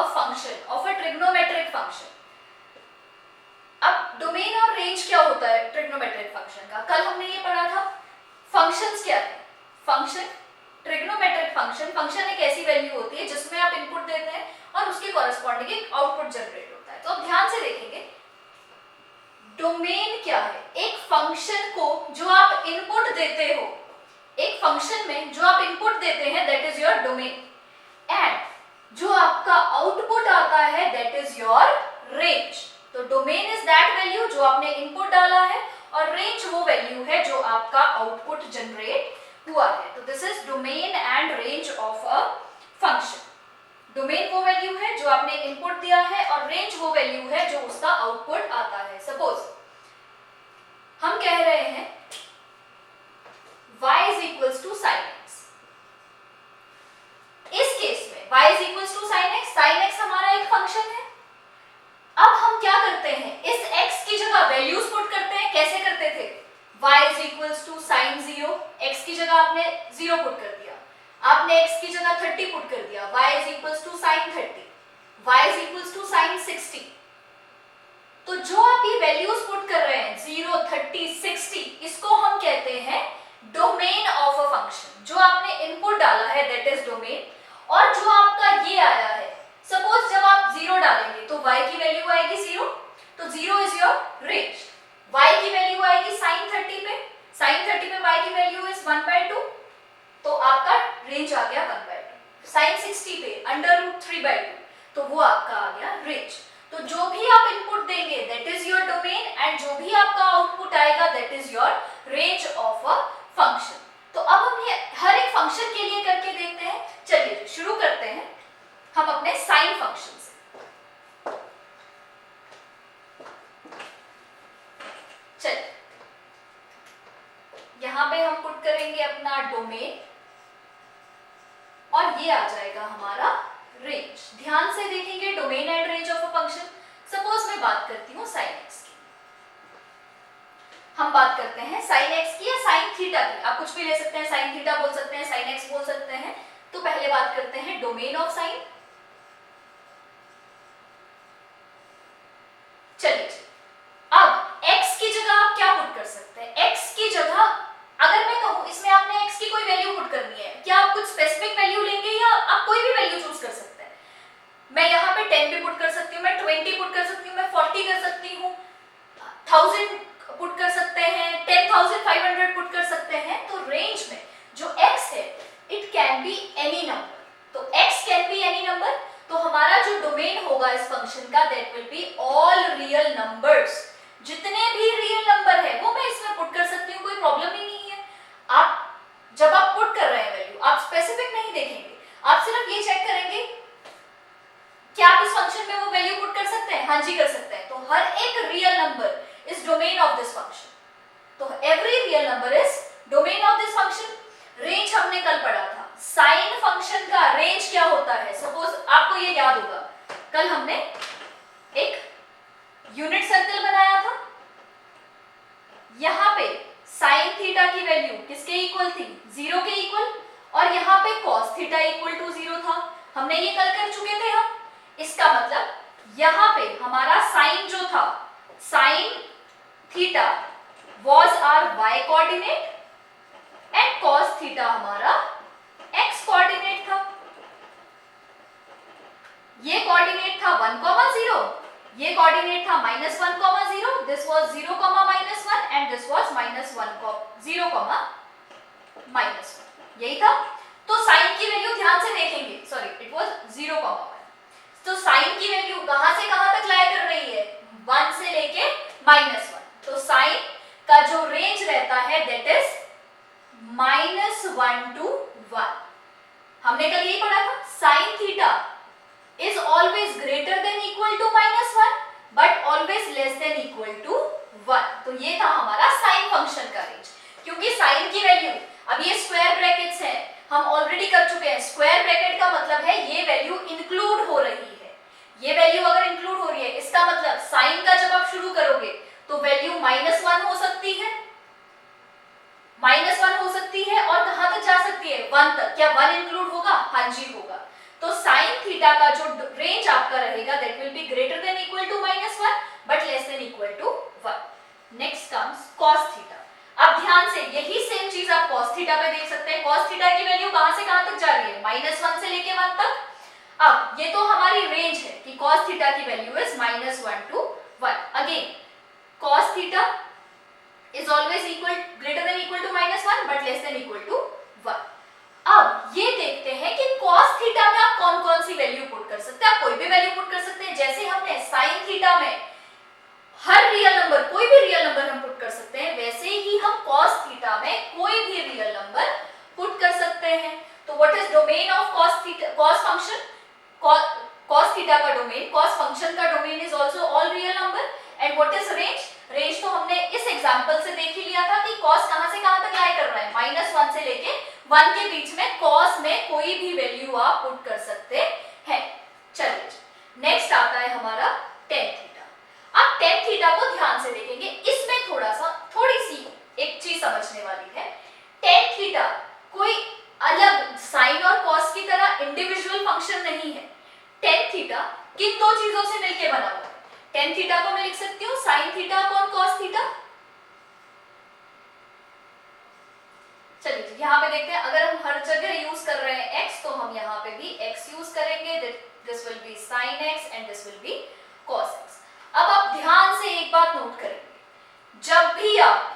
Function, of a trigonometric function. अब domain और range क्या होता है ट्रिग्नोमेट्रिक फंक्शन का? कल हमने ये पढ़ा था। फंक्शंस क्या है? फंक्शन, ट्रिग्नोमेट्रिक फंक्शन, फंक्शन एक ऐसी वैल्यू होती है जिसमें आप इनपुट देते हैं और उसके कॉरेस्पॉन्डिंग एक आउटपुट जनरेट होता है। तो अब ध्यान से देखेंगे, डोमेन क्या है? एक फंक्शन को जो आप इनपुट देते हो, एक फंक्शन में जो आप इनपुट देते हैं, that is your domain, and जो आपका आउटपुट आता है, दैट इज योर रेंज। तो डोमेन इज दैट वैल्यू जो आपने इनपुट डाला है, और रेंज वो वैल्यू है जो आपका आउटपुट जनरेट हुआ है। तो this is domain and range of a function. Domain वो वैल्यू है जो आपने इनपुट दिया है, और रेंज वो वैल्यू है जो उसका आउटपुट आता है। सपोज हम कह रहे हैं y is equals to sin x। इस केस में y is equals to sin x हमारा एक फंक्शन है। अब हम क्या करते हैं, इस x की जगह वैल्यूज पुट करते हैं। कैसे करते थे? y is equals to sin 0, x की जगह आपने 0 पुट कर दिया, आपने x की जगह 30 पुट कर दिया, y is equals to sin 30, y is equals to sin 60। तो जो आप ये वैल्यूज पुट कर रहे हैं 0, 30, 60, इसको हम कहते हैं डोमेन ऑफ अ फंक्शन। जो आपने इनपुट डाला है दैट इज डोमेन, और जो आपका ये आया है, सपोज जब आप 0 डालेंगे तो y की वैल्यू आएगी 0, तो 0 इज योर रेंज। y की वैल्यू आएगी sin 30 पे, sin 30 पे y की वैल्यू इज 1/2, तो आपका रेंज आ गया 1/2। sin 60 पे √3/2, तो वो आपका आ गया रेंज। तो जो भी आप इनपुट देंगे that is your domain, and जो भी आपका आउटपुट आएगा that is your range of a function. तो अब हम ये हर एक फंक्शन के लिए करके देखते हैं। चलिए शुरू करते हैं हम अपने साइन फंक्शन से। चलिए यहां पे हम पुट करेंगे अपना डोमेन, और ये आ जाएगा हमारा रेंज। ध्यान से देखेंगे domain and range of a function. Suppose मैं बात करती हूँ sin x की, हम बात करते हैं sin x की या sin थीटा की, आप कुछ भी ले सकते हैं, sin थीटा बोल सकते हैं, sin x बोल सकते हैं। तो पहले बात करते हैं डोमेन ऑफ साइन। चलिए अब x की जगह आप क्या पुट कर सकते हैं? x की जगह अगर मैं कहूं इसमें आपने x की कोई वैल्यू पुट करनी है, क्या आप कुछ स्पेसिफिक वैल्यू लेंगे या आप कोई भी वैल्यू चूज कर सकते हैं? मैं यहाँ पे 10 भी पुट कर सकती हूँ, मैं 20 पुट कर सकती हूँ, मैं 40 कर सकती हूँ, 1000 पुट कर सकते हैं, 10,500 पुट कर सकते हैं। तो रेंज में जो x है it can be any number, तो x can be any number. तो हमारा जो डोमेन होगा इस फंक्शन का that will be all real numbers. जितने भी रियल नंबर है वो मैं इसमें पुट कर सकती हूँ, कोई प्रॉब्लम ही नहीं है। आप जब आप पुट कर रहे हैं वैल्यू, आप स्पेसिफिक नहीं देखेंगे, आप सिर्फ ये चेक करेंगे क्या आप इस फंक्शन में वो वैल्यू पुट कर सकते हैं? हाँ जी कर सकते हैं। तो हर एक real number is domain of this function, तो every real number is domain of this function. Range हमने कल पढ़ा था, साइन फंक्शन का रेंज क्या होता है? सपोज आपको ये याद होगा, कल हमने एक यूनिट सर्कल बनाया था, यहां पे साइन थीटा की वैल्यू किसके इक्वल थी? 0 के इक्वल, और यहां पे कॉस थीटा इक्वल टू 0 था। हमने ये कल कर चुके थे हम। इसका मतलब यहां पे हमारा साइन जो था, sine theta was our y coordinate and cos theta हमारा x कोऑर्डिनेट था। ये कोऑर्डिनेट था 1,0, ये कोऑर्डिनेट था -1,0, this was 0, -1 and this was -1, 0, -1, यही था। तो साइन की वैल्यू ध्यान से देखेंगे, सॉरी इट वाज 0,1। तो साइन की वैल्यू कहां से कहां तक लाई कर रही है? 1 से लेके -1। तो साइन का जो रेंज रहता है दैट इज -1 to 1। हमने कल यही पढ़ा था, sine theta is always greater than equal to -1 but always less than equal to 1। तो ये था हमारा साइन फंक्शन का रेंज। क्योंकि साइन की वैल्यू, अब ये स्क्वायर ब्रैकेट्स है, हम ऑलरेडी कर चुके हैं। स्क्वायर ब्रैकेट का मतलब है ये वैल्यू इंक्लूड हो रही है, ये वैल्यू अगर इंक्लूड हो रही है इसका मतलब साइन का जब आप शुरू करोगे तो वैल्यू -1 हो सकती है, -1 हो सकती है, और कहां तक जा सकती है? 1 तक। क्या 1 इंक्लूड होगा? हाँ जी होगा। तो साइन थीटा का जो रेंज आपका रहेगा that will be greater than equal to -1 but less than equal to 1। Next comes cos theta. अब ध्यान से यही सेम चीज आप cos थीटा पे देख सकते हैं। cos थीटा की वैल्यू कहां से कहां तक जा रही है, -1 से लेके 1 तक। अब ये तो हमारी रेंज है कि cos थीटा की value is -1 to 1। Again cos theta is always greater than equal to -1 but less than equal to 1। अब ये देखते हैं कि cos थीटा में आप कौन कौन सी वैल्यू पुट कर सकते हैं। आप कोई भी वैल्यू पुट कर सकते हैं, जैसे हमने sin थीटा में हर रियल नंबर, कोई भी रियल नंबर हम पुट कर सकते हैं, वैसे ही हम cos थीटा में कोई भी रियल नंबर पुट कर सकते हैं। तो what is domain of cos function, cos theta का डोमेन, cos फंक्शन का domain is also all real number. And what is range, range तो हमने इस एग्जांपल से देख ही लिया था कि cos कहां से कहां तक लाई कर रहा है, -1 से लेके 1 के बीच में cos में कोई भी वैल्यू आप पुट कर सकते हैं। चलिए नेक्स्ट आता है हमारा tan थीटा। अब tan थीटा को ध्यान से देखेंगे, इसमें थोड़ी सी एक चीज समझने वाली है। tan थीटा कोई अलग sin और cos की तरह इंडिविजुअल फंक्शन नहीं है। tan थीटा किन दो चीजों से मिलकर बना हुआ है। tan थीटा को मैं लिख सकती हूँ sin theta upon cos theta. चलिए यहाँ पे देखते हैं, अगर हम हर जगह यूज कर रहे हैं x तो हम यहाँ पे भी x यूज करेंगे। This will B sin x and this will B cos x। अब आप ध्यान से एक बात नोट करेंगे, जब भी आप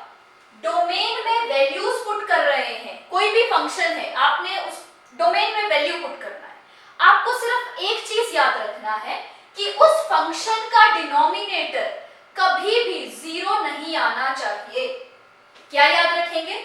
डोमेन में वैल्यूज पुट कर रहे हैं, कोई भी फंक्शन है, आपने उस डोमेन में वैल्यू पुट करना है, आपको सिर्फ एक चीज याद रखना है कि उस फंक्शन का डिनोमिनेटर कभी भी 0 नहीं आना चाहिए। क्या याद रखेंगे,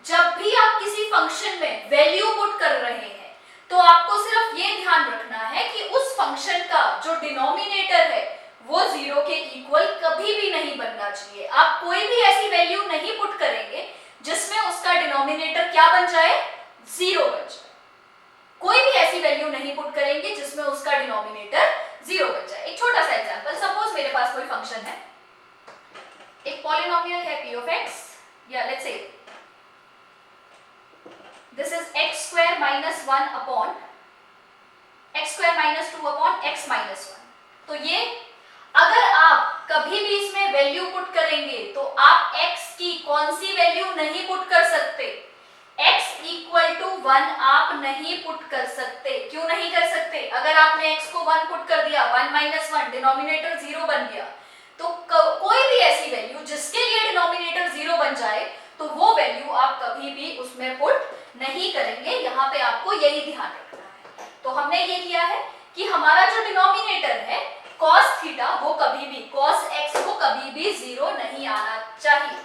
जब भी आप किसी फंक्शन में वैल्यू पुट कर रहे हैं तो आपको सिर्फ ये ध्यान रखना है कि उस फंक्शन का जो डिनोमिनेटर है वो 0 के इक्वल कभी भी नहीं बनना चाहिए। आप कोई भी ऐसी वैल्यू नहीं पुट करेंगे जिसमें उसका डिनोमिनेटर क्या बन जाए, 0 बन जाए। कोई भी ऐसी वैल्यू नहीं पुट करेंगे जिसमें उसका डिनोमिनेटर 0 बन जाए। एक छोटा सा एग्जांपल, सपोज मेरे पास कोई फंक्शन है, एक पॉलिनोमियल है p of x, या let's say this is x square minus 1 upon x square minus 2 upon x minus 1। तो ये अगर आप कभी भी इसमें वैल्यू पुट करेंगे तो आप x की कौन सी वैल्यू नहीं पुट कर सकते, x इक्वल टू 1 आप नहीं पुट कर सकते। क्यों नहीं कर सकते, अगर आपने x को 1 पुट कर दिया, 1 minus 1 डिनोमिनेटर 0 बन गया, तो कोई भी ऐसी वैल्यू जिसके लिए डिनोमिनेटर 0 बन जाए तो वो वैल्यू आप कभी भी उसमें पुट नहीं करेंगे। यहाँ पे आपको यही ध्यान रखना है। तो हमने ये किया है कि हमारा जो डिनोमिनेटर है cos थीटा, वो कभी भी cos x को कभी भी 0 नहीं आना चाहिए।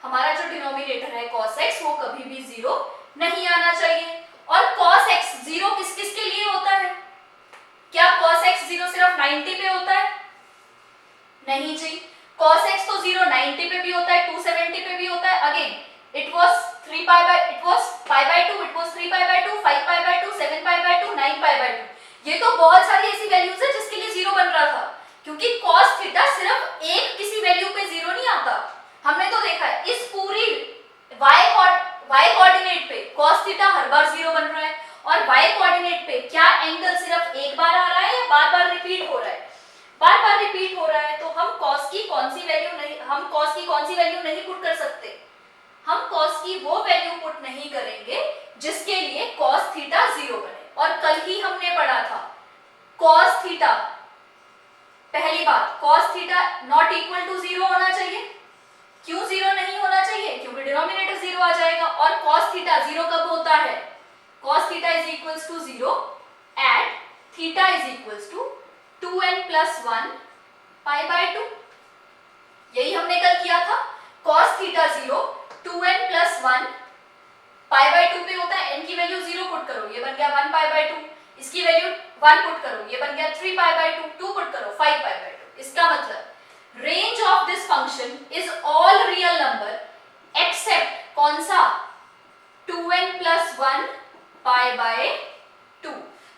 हमारा जो डिनोमिनेटर है cos x वो कभी भी 0 नहीं आना चाहिए। और cos x 0 किस किस के लिए होता है, क्या cos x 0 सिर्फ 90 पे होता है, नहीं जी, cos x तो 0 90 पे भी होता है, 270 पे भी होता है। Again it was pi by 2, it was 3 pi by 2, 5 pi by 2, 7 pi by 2, 9 pi by 2। ये तो बहुत सारी ऐसी वैल्यूज है जिसके लिए 0 बन रहा था, क्योंकि cos थीटा सिर्फ एक किसी वैल्यू पे 0 नहीं आता। हमने तो देखा है इस पूरी y कोऑर्डिनेट पे cos थीटा हर बार 0 बन रहा है, और y कोऑर्डिनेट पे क्या एंगल सिर्फ एक बार आ रहा है या बार बार रिपीट हो रहा है, बार बार रिपीट हो रहा है। तो हम cos की कौन सी वैल्यू नहीं पुट कर सकते, हम cos की वो वैल्यू पुट नहीं करेंगे जिसके लिए cos थीटा 0 बने। और कल ही हमने पढ़ा था cos थीटा, पहली बात cos theta not equal to 0 होना चाहिए। क्यों 0 नहीं होना चाहिए, क्योंकि डिनोमिनेटर 0 आ जाएगा। और cos थीटा 0 कब होता है, cos theta is equals to 0 at theta is equals to 2n plus 1 pi by 2। यही हमने कल किया था, cos theta 0 2n plus 1 pi by 2 पे होता है। n की वैल्यू 0 पुट करो, ये बन गया 1 पाई बाय 2। इसकी वैल्यू 1 पुट करो, ये बन गया 3 पाई बाय 2। 2 पुट करो 5 पाई बाय 2। इसका मतलब range of this function is all real number except कौन सा, 2n plus 1 पाई बाय 2।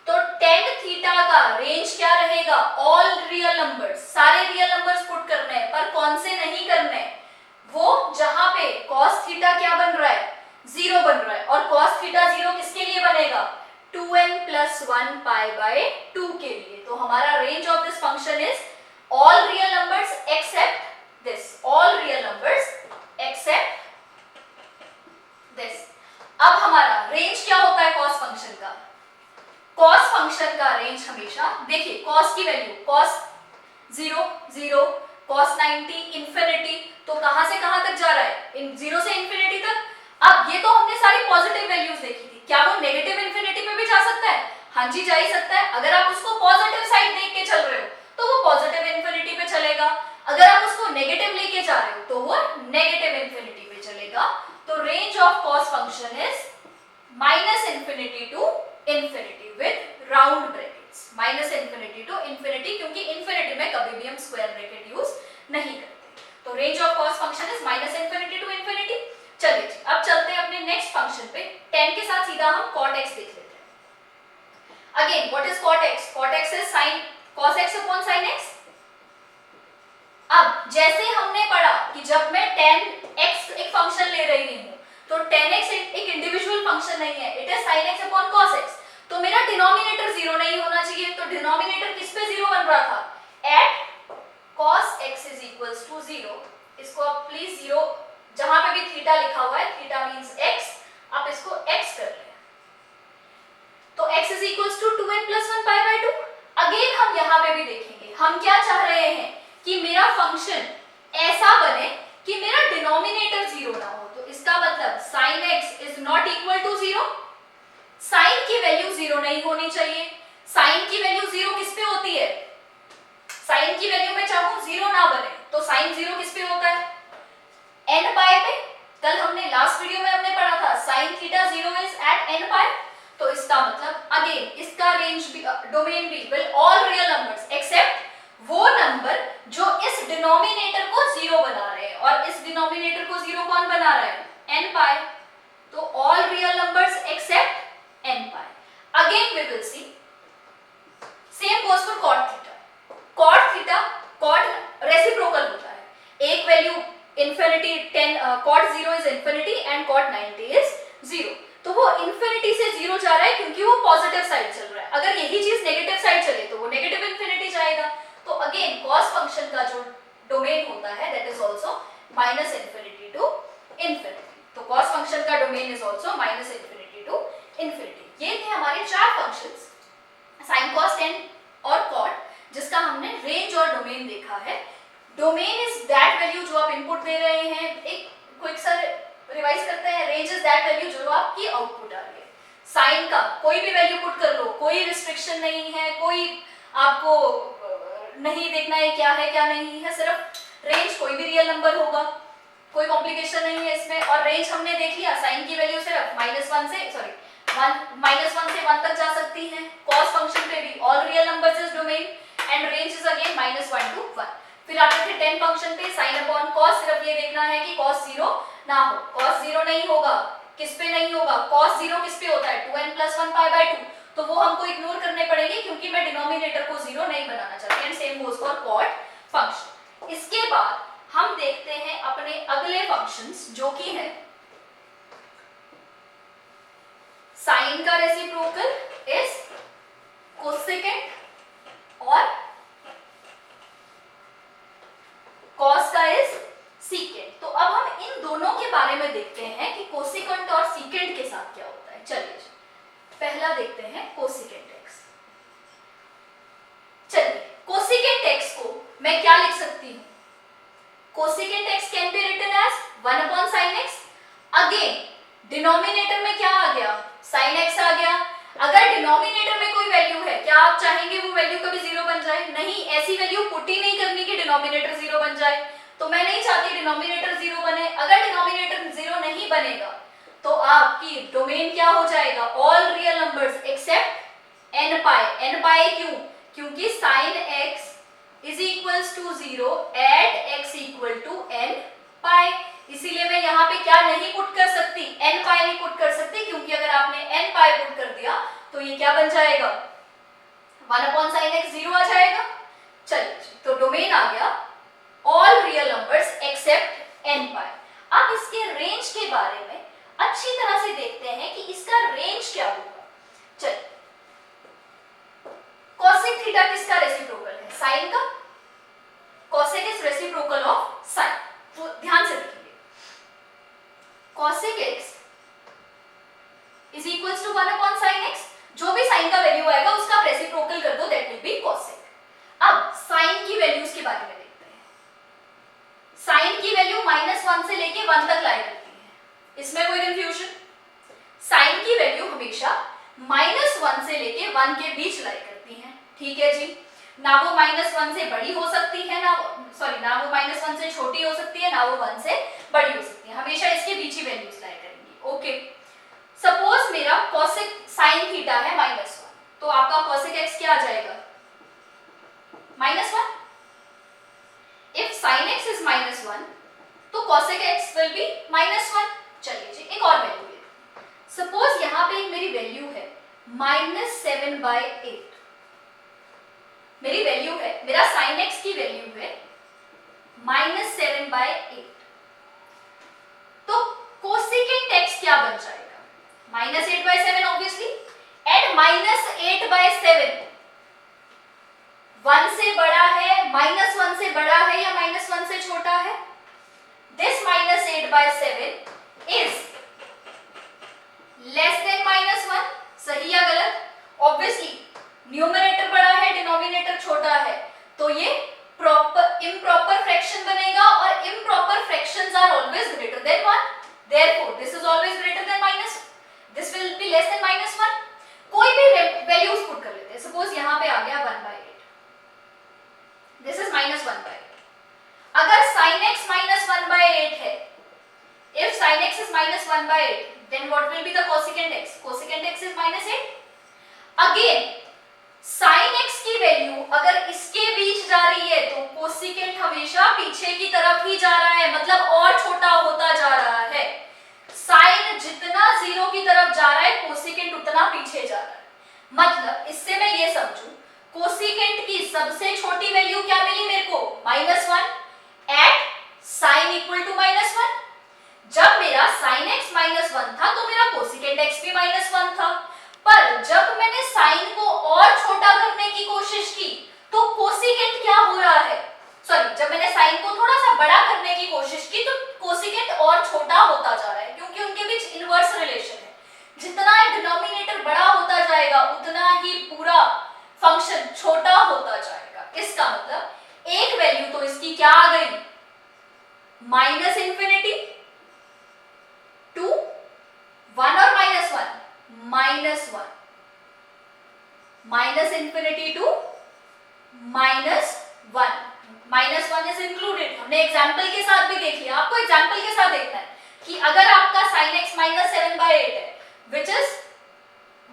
तो tan थीटा का रेंज क्या रहेगा, ऑल रियल नंबर्स, सारे रियल नंबर्स पुट करने हैं, पर कौन से नहीं करने, वो जहां पे cos थीटा क्या बन रहा है, 0 बन रहा है। और cos थीटा 0 किसके लिए बनेगा, 2n plus 1 pi by 2 के लिए। तो हमारा range of this function is all real numbers accept this, all real numbers accept this. अब हमारा रेंज क्या होता है कॉस फंक्शन का? कॉस फंक्शन का रेंज हमेशा देखिए, कॉस की वैल्यू कॉस 0 0, कॉस 90 इंफिनिटी, तो कहां से कहां तक जा रहा है? 0 से इंफिनिटी तक। अब ये तो हमने सारी पॉजिटिव वैल्यूज देखी थी, क्या वो नेगेटिव इंफिनिटी पे भी जा सकता है? हाँ जी, जा ही सकता है। अगर आप उसको पॉजिटिव साइड देख के चल रहे हो तो वो पॉजिटिव इंफिनिटी पे चलेगा, अगर आप उसको नेगेटिव लेके जा रहे हो तो वो नेगेटिव इंफिनिटी पे चलेगा। तो range of cos function is minus infinity to infinity with round brackets, minus infinity to infinity, क्योंकि इंफिनिटी में कभी भी हम स्क्वायर ब्रैकेट यूज नहीं करते। तो range of cos function is minus infinity to infinity. चलिए जी, अब चलते हैं अपने नेक्स्ट फंक्शन पे। 10 के साथ सीधा हम cot x देख लेते हैं। Again what is cot x? cot x is sin cos x upon sin x। अब जैसे हमने पढ़ा कि जब मैं 10x एक फंक्शन ले रही हूं तो 10x एक इंडिविजुअल फंक्शन नहीं है, it is sin x upon cos x। तो मेरा डिनोमिनेटर 0 नहीं होना चाहिए, तो डिनोमिनेटर किस पे 0 बन रहा था? At cos x is equals to 0। इसको आप प्लीज 0, जहां पे भी थीटा लिखा हुआ है, थीटा मींस x, आप इसको x कर लें। तो x is equals to 2n plus 1 pi by 2। Again हम यहां पे भी देखेंगे, हम क्या चाह रहे हैं कि मेरा फंक्शन ऐसा बने कि मेरा डिनोमिनेटर 0 ना हो। तो इसका मतलब sin x is not equal to 0, sin की वैल्यू 0 नहीं होनी चाहिए। sin की वैल्यू 0 किस पे होती है? sin की वैल्यू में चाहूं 0 ना बने तो sin 0 किस पे होता है? n पाई पे। कल हमने लास्ट वीडियो में हमने पढ़ा था sin theta 0 is at n pi. तो इसका मतलब अगेन इसका रेंज भी, डोमेन भी will all real numbers except वो नंबर जो इस डिनोमिनेटर को 0 बना रहे हैं, और इस डिनोमिनेटर को 0 कौन बना रहा है? n pi. तो all real numbers except n pi. Again we will see same goes for cot theta. cot theta cot reciprocal होता है, एक value infinity 10 cot 0 is infinity and cot 90 is 0। तो वो इंफिनिटी से 0 जा रहा है क्योंकि वो पॉजिटिव साइड चल रहा है। अगर यही चीज नेगेटिव साइड चले तो वो नेगेटिव इंफिनिटी जाएगा। तो अगेन cos फंक्शन का जो डोमेन होता है that is also minus infinity to infinity. तो cos फंक्शन का domain is also minus infinity to infinity. ये थे हमारे चार फंक्शंस, sin cos tan और cot, जिसका हमने रेंज और डोमेन देखा है। डोमेन इज दैट वैल्यू जो आप इनपुट दे रहे हैं। एक क्विक सा रिवाइज करते हैं, रेंज इज दैट वैल्यू जो आपकी आउटपुट आ रही है। साइन का कोई भी वैल्यू पुट कर लो, कोई रिस्ट्रिक्शन नहीं है, कोई आपको नहीं देखना है क्या है क्या नहीं है, सिर्फ रेंज कोई भी रियल नंबर होगा, कोई कॉम्प्लिकेशन नहीं है इसमें। और रेंज हमने देख लिया, साइन की वैल्यू सिर्फ -1 से 1 तक जा सकती है। कॉस फंक्शन पे भी all real numbers is domain and range is again -1 to 1। फिर आते थे 10 फंक्शन पे, साइन अपॉन कॉस, सिर्फ ये देखना है कि कॉस 0 ना हो। कॉस 0 नहीं होगा, किस पे नहीं होगा? कॉस 0 किस पे होता है? 2n plus 1 pi by 2। तो वो हमको इग्नोर करने पड़ेंगे क्योंकि मैं डिनोमिनेटर को 0 नहीं बनाना चाहती। And same goes for cot function. इसके बाद हम देखते हैं अपने अगले फंक्शंस जो कि है साइन का रेसिप्रोकल इज कोसेकेंट और कॉस का इज सीकेंट। तो अब हम इन दोनों के बारे में देखते हैं कि कोसेकेंट और सीकेंट के साथ क्या होता है। चलिए पहला देखते हैं कोसेकेंट एक्स। चलिए कोसेकेंट एक्स को मैं क्या लिख सकती हूं? Cosecant x can be written as 1 upon sin x। Again denominator में क्या आ गया? sin x आ गया। अगर डिनोमिनेटर में कोई वैल्यू है, क्या आप चाहेंगे वो वैल्यू कभी 0 बन जाए? नहीं, ऐसी वैल्यू पुट ही नहीं करनी कि डिनोमिनेटर 0 बन जाए। तो मैं नहीं चाहती डिनोमिनेटर 0 बने। अगर डिनोमिनेटर 0 नहीं बनेगा तो आपकी डोमेन क्या हो जाएगा? All real numbers except n पाई। n पाई क्यों? क्योंकि sin x is equals to 0 at x equal to n पाई। इसीलिए मैं यहाँ पे क्या नहीं पुट कर सकती? n पाई नहीं पुट कर सकती, क्योंकि अगर आपने n पाई पुट कर दिया तो ये क्या बन जाएगा? 1 upon sin x 0 आ जाएगा। चलिए तो डोमेन आ गया all real numbers except n पाई। अब इसके रेंज के बारे में अच्छी तरह से देखते हैं कि इसका रेंज क्या होगा। चलिए थीटा किसका रेसिप्रोकल है? साइन का। Cosec is reciprocal of sine, तो ध्यान से देखिए, cosec x is equals to 1 sine x, जो भी साइन का वैल्यू आएगा उसका रेसिप्रोकल कर दो, दैट विल बी कोसेक। अब साइन की वैल्यूज के बारे में देखते हैं। साइन की वैल्यू -1 से लेके 1 तक लाया करती है, इसमें कोई कंफ्यूजन? साइन की वैल्यू हमेशा -1 से लेके 1 के बीच लाया करती है, ठीक है जी। ना वो -1 से बड़ी हो सकती है, ना वो -1 से छोटी हो सकती है, ना वो 1 से बड़ी हो सकती है, हमेशा इसके बीच ही वैल्यूज लाया करेंगी। ओके, सपोज मेरा कोसेक साइन थीटा है -1, तो आपका कोसेक एक्स क्या आ जाएगा? -1। इफ साइन एक्स इज -1 तो कोसेक एक्स विल बी -1। चलिए जी, एक और वैल्यू लेते हैं। सपोज यहां पे एक मेरी वैल्यू है -7/8, मेरी वैल्यू है, मेरा साइन एक्स की वैल्यू है -7/8, तो कोसेकेंट एक्स क्या बन जाएगा? -8/7 ऑब्वियसली, एंड -8/7 1 से बड़ा है, -1 से बड़ा है या -1 से छोटा है? दिस -8/7 इज लेस देन -1, सही या गलत? ऑब्वियसली न्यूमरेटर बड़ा है, डिनोमिनेटर छोटा है, तो ये इम्प्रॉपर फ्रैक्शन बनेगा, और improper fractions are always greater than 1, therefore this is always greater than this will be less than -1। कोई भी वैल्यूज पुट कर लेते हैं, सपोज यहां पे आ गया 1/8, दिस इज -1/8। अगर sin x -1/8 है, if sin x is -1/8, then what will be the cosecant x? Cosecant x is -8. Again, sin x की वैल्यू अगर इसके बीच जा रही है तो कोसिकेंट हमेशा पीछे की तरफ ही जा रहा है, मतलब और छोटा होता जा रहा है। साइन जितना 0 की तरफ जा रहा है, कोसिकेंट उतना पीछे जा रहा है। मतलब इससे मैं ये समझूं, कोसिकेंट की सबसे छोटी वैल्यू क्या मिली मेरे को? -1 एट साइन इक्वल टू -1। जब मेरा sin x -1 था तो मेरा कोसिकेंट x भी -1 था, पर जब मैंने साइन को और छोटा करने की कोशिश की तो कोसिकेंट क्या हो रहा है? सॉरी, जब मैंने साइन को थोड़ा सा बड़ा करने की कोशिश की तो कोसिकेंट और छोटा होता जा रहा है, क्योंकि उनके बीच इनवर्स रिलेशन है। जितना डिनोमिनेटर बड़ा होता जाएगा उतना ही पूरा फंक्शन छोटा होता जाएगा। इसका मतलब एक वैल्यू तो इसकी क्या आ गई? -∞ टू 1 और -1, -1, -∞ टू -1, -1 इज इंक्लूडेड। हमने एग्जांपल के साथ भी देख लिया, आपको एग्जांपल के साथ देखना है कि अगर आपका sin x -7/8 है, which is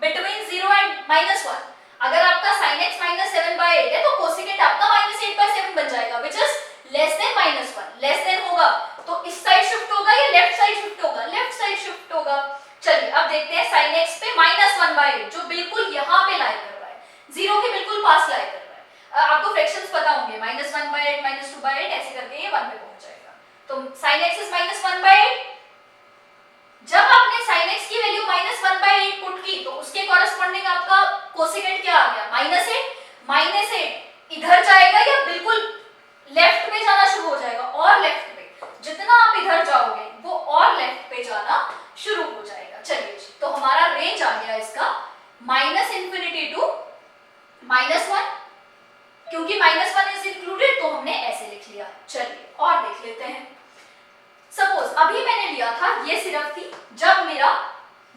between 0 and -1, अगर आपका sin x -7/8 है तो कोसिकेंट आपका -8/7 बन जाएगा, which is less than -1। Less then होगा तो इस साइड शिफ्ट होगा या लेफ्ट साइड शिफ्ट होगा? लेफ्ट साइड शिफ्ट होगा। चलिए अब देखते हैं sin x पे -1/8, जो बिल्कुल यहाँ पे लाई कर रहा है, 0 के बिल्कुल पास लाई कर रहा है। आपको फ्रैक्शंस पता होंगे, -1/8, -2/8 ऐसे करके ये 1 पे पहुंच जाएगा। तो sin x इज -1/8। जब आपने sin x की वैल्यू -1/8 पुट की तो उसके कॉरेस्पॉन्डिंग आपका कोसिकेंट क्या आ गया? -8 इधर जाएगा या बिल्कुल लेफ्ट पे जाना शुरू हो जाएगा? और लेफ्ट पे, जितना आप इधर जाओगे वो और लेफ्ट पे जाना शुरू हो जाएगा। चलिए, तो हमारा रेंज आ गया इसका -∞ टू -1, क्योंकि -1 इज इंक्लूडेड तो हमने ऐसे लिख लिया। चलिए और देख लेते हैं। सपोज अभी मैंने लिया था, ये सिर्फ थी जब मेरा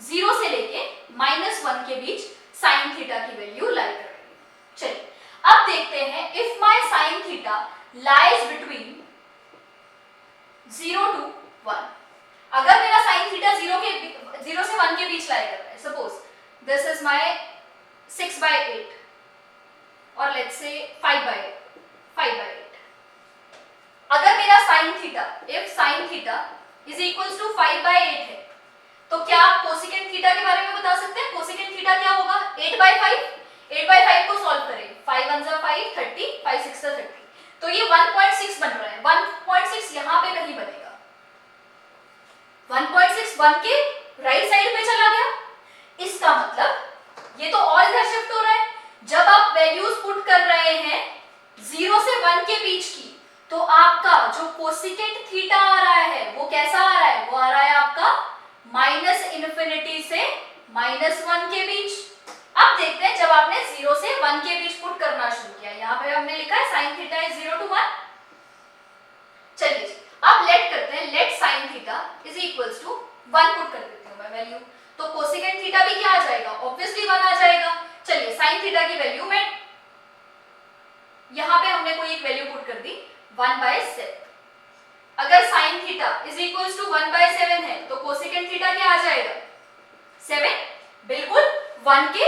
0 से लेके -1 के बीच sin थीटा की वैल्यू लाई कर रही है। चलिए अब देखते हैं, if my sin theta lies between 0 to 1, अगर मेरा sin थीटा 0 से 1 के बीच लाई कर रहा है, सपोज दिस इज माय 6/8 और लेट्स से 5/8। अगर मेरा sin theta, if sin theta is equals to 5/8 है, तो क्या आप कोसिकेंट थीटा के बारे में बता सकते हैं? कोसिकेंट थीटा क्या होगा? 8/5। 8/5 को सॉल्व करें, 5 1 जा 5, 30, 5 6 जा 30, तो ये 1.6 बन रहा है। 1.6 यहां पे नहीं बनेगा, 1.6 1 के राइट साइड पे चला गया। इसका मतलब ये तो और इधर शिफ्ट हो रहा है। जब आप वैल्यूज पुट के बीच की, तो आपका जो कोसिकेंट थीटा आ रहा है वो कैसा आ रहा है, वो आ रहा है आपका -∞ से -1 के बीच। अब देखते हैं जब आपने 0 से 1 के बीच पुट करना शुरू किया, यहाँ पे हमने लिखा है sin थीटा इज 0 to 1। चलिए जी, अब लेट करते हैं, let sin theta is equals to 1 put कर देती हूँ मैं वैल्यू, तो कोसिकेंट थीटा भी क्या आ जाएगा, ऑब्वियसली 1 आ जाएगा। चलिए sin थीटा की वैल्यू में यहाँ पे हमने कोई एक वैल्यू पुट कर दी 1/7। अगर sin theta is equals to 1/7 है तो कोसिकेंट थीटा क्या आ जाएगा, 7। बिल्कुल 1 के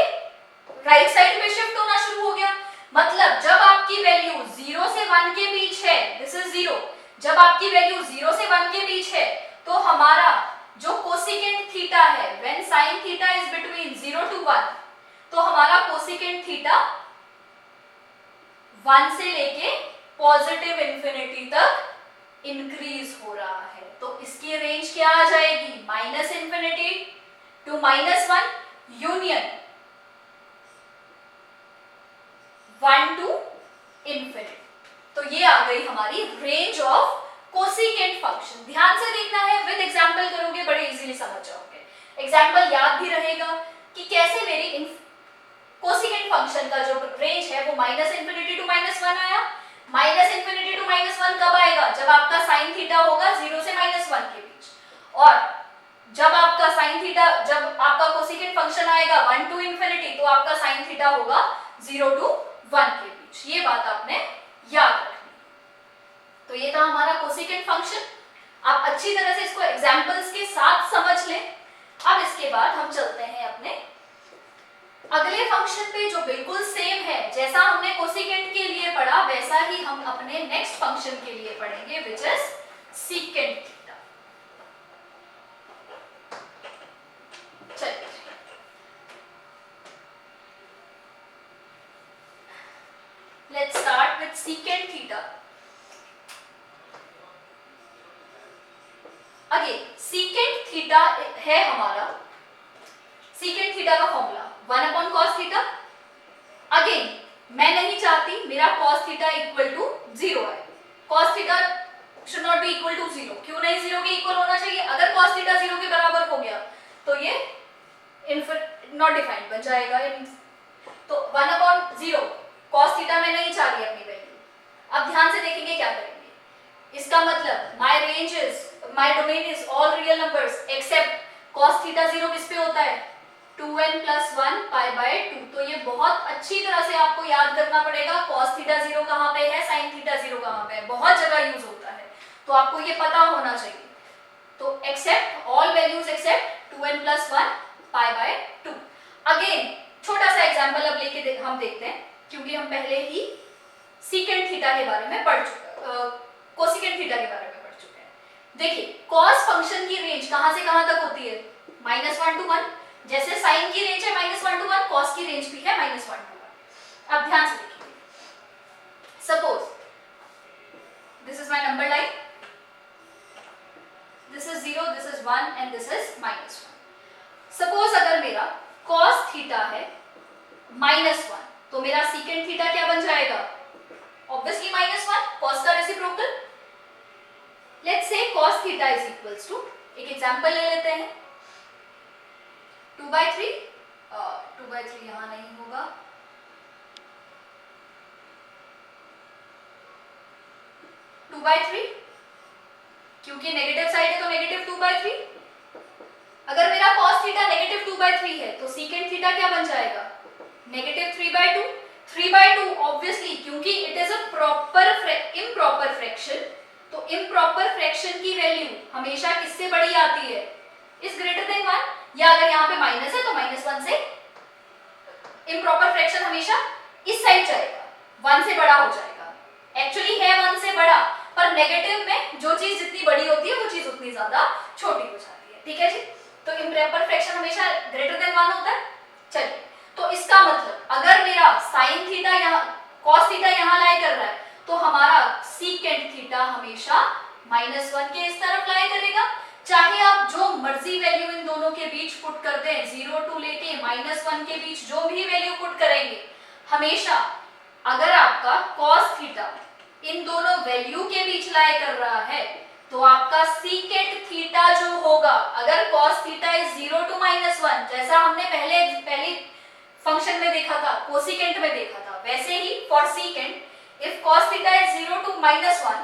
राइट साइड में शिफ्ट होना शुरू हो गया। मतलब जब आपकी वैल्यू 0 से 1 के बीच है, दिस इज 0, जब आपकी वैल्यू 0 से 1 के बीच है तो हमारा जो कोसिकेंट थीटा है, when sin theta is between 0 to 1, तो हमारा कोसिकेंट थीटा 1 से लेके पॉजिटिव इंफिनिटी तक इंक्रीज हो रहा है। तो इसकी रेंज क्या आ जाएगी, -∞ to -1 यूनियन 1 to infinity। तो ये आ गई हमारी रेंज ऑफ कोसिकेंट फंक्शन। ध्यान से देखना है, विद एग्जांपल करोगे बड़े इजीली समझ जाओगे। एग्जांपल याद भी रहेगा कि कैसे मेरी कोसिकेंट फंक्शन का जो रेंज है वो -∞ to -1 आया। -∞ to -1 कब आएगा, जब आपका sin थीटा होगा 0 से -1 के बीच, और जब आपका sin थीटा, जब आपका कोसिकेंट फंक्शन आएगा 1 to infinity, तो आपका sin थीटा होगा 0 to 1 के बीच। ये बात आपने याद रखनी। तो ये था हमारा कोसिकेंट फंक्शन। आप अच्छी तरह से इसको एग्जांपल्स के साथ समझ लें। अब इसके बाद हम चलते हैं अपने अगले फंक्शन पे, जो बिल्कुल सेम है, जैसा हमने कोसिकेंट के लिए पढ़ा वैसा ही हम अपने नेक्स्ट फंक्शन के लिए पढ़ेंगे, विच इज सीकेंट थीटा। चलिए let's start with secant theta. Again secant theta है हमारा, सीकेंट थीटा का फॉर्मूला 1/cos थीटा। अगेन मैं नहीं चाहती मेरा cos थीटा इक्वल टू 0 है। cos theta should not be equal to 0। क्यों नहीं 0 के इक्वल होना चाहिए, अगर cos थीटा 0 के बराबर हो गया तो ये नॉट डिफाइंड बन जाएगा। तो 1/0 cos थीटा मैं नहीं चाह रही अपनी वैल्यू। अब ध्यान से देखेंगे क्या करेंगे, इसका मतलब my domain is all real numbers accept cos theta 0 किस पे होता है, 2n + 1 π/2। तो ये बहुत अच्छी तरह से आपको याद करना पड़ेगा, cos थीटा 0 कहाँ पे है, sin थीटा 0 कहाँ पे है, बहुत जगह यूज होता है, तो आपको ये पता होना चाहिए। तो except all values except 2n + 1 π/2। Again छोटा सा एग्जांपल अब लेके हम देखते हैं, क्योंकि हम पहले ही सीकेंट थीटा के बारे में पढ़ चुके, कोसिकेंट थीटा के बारे में पढ़ चुके हैं। देखिए cos फंक्शन की रेंज कहां से कहां तक होती है, -1 to 1। जैसे sin की रेंज है -1 to 1, cos की रेंज भी है -1 to 1। अब ध्यान से देखिए, suppose this is my number line, this is 0, this is 1 and this is -1। Suppose अगर मेरा cos थीटा है -1, तो मेरा सीकेंट थीटा क्या बन जाएगा, ऑब्वियसली -1, cos का reciprocal. Let's say cos theta is equals to, एक एग्जांपल ले लेते हैं, 2/3, 2/3 यहां नहीं होगा, 2/3, क्योंकि नेगेटिव साइड है तो -2/3। अगर मेरा cos थीटा -2/3 है तो सीकेंट थीटा क्या बन जाएगा, -3/2। 3/2 ऑब्वियसली, क्योंकि it is a improper fraction, तो इम्प्रॉपर फ्रैक्शन की वैल्यू हमेशा किससे बड़ी आती है, इज ग्रेटर देन 1, या अगर यहाँ पे माइनस है तो -1 से इम्प्रॉपर फ्रैक्शन हमेशा इस साइड जाएगा, 1 से बड़ा हो जाएगा। एक्चुअली है 1 से बड़ा, पर नेगेटिव में जो चीज जितनी बड़ी होती है वो चीज उतनी ज्यादा छोटी हो जाती है। ठीक है जी, तो इम्प्रॉपर फ्रैक्शन हमेशा ग्रेटर देन 1 होता है। चलिए, तो इसका मतलब अगर मेरा sin थीटा यहाँ, cos थीटा यहाँ लाई कर रहा है, तो हमारा सीकेंट थीटा हमेशा -1 के इस तरफ लाई करेगा। चाहे आप जो मर्जी वैल्यू इन दोनों के बीच पुट कर दें, 0 to लेके -1 के बीच जो भी वैल्यू पुट करेंगे, हमेशा अगर आपका cos थीटा इन दोनों वैल्यू के बीच लाई कर रहा है, तो आपका सीकेंट थीटा जो होगा, अगर cos थीटा इज 0 to -1, जैसा हमने पहले फंक्शन में देखा था, कोसिकेंट में देखा था, वैसे ही for secant if cos theta is 0 to -1,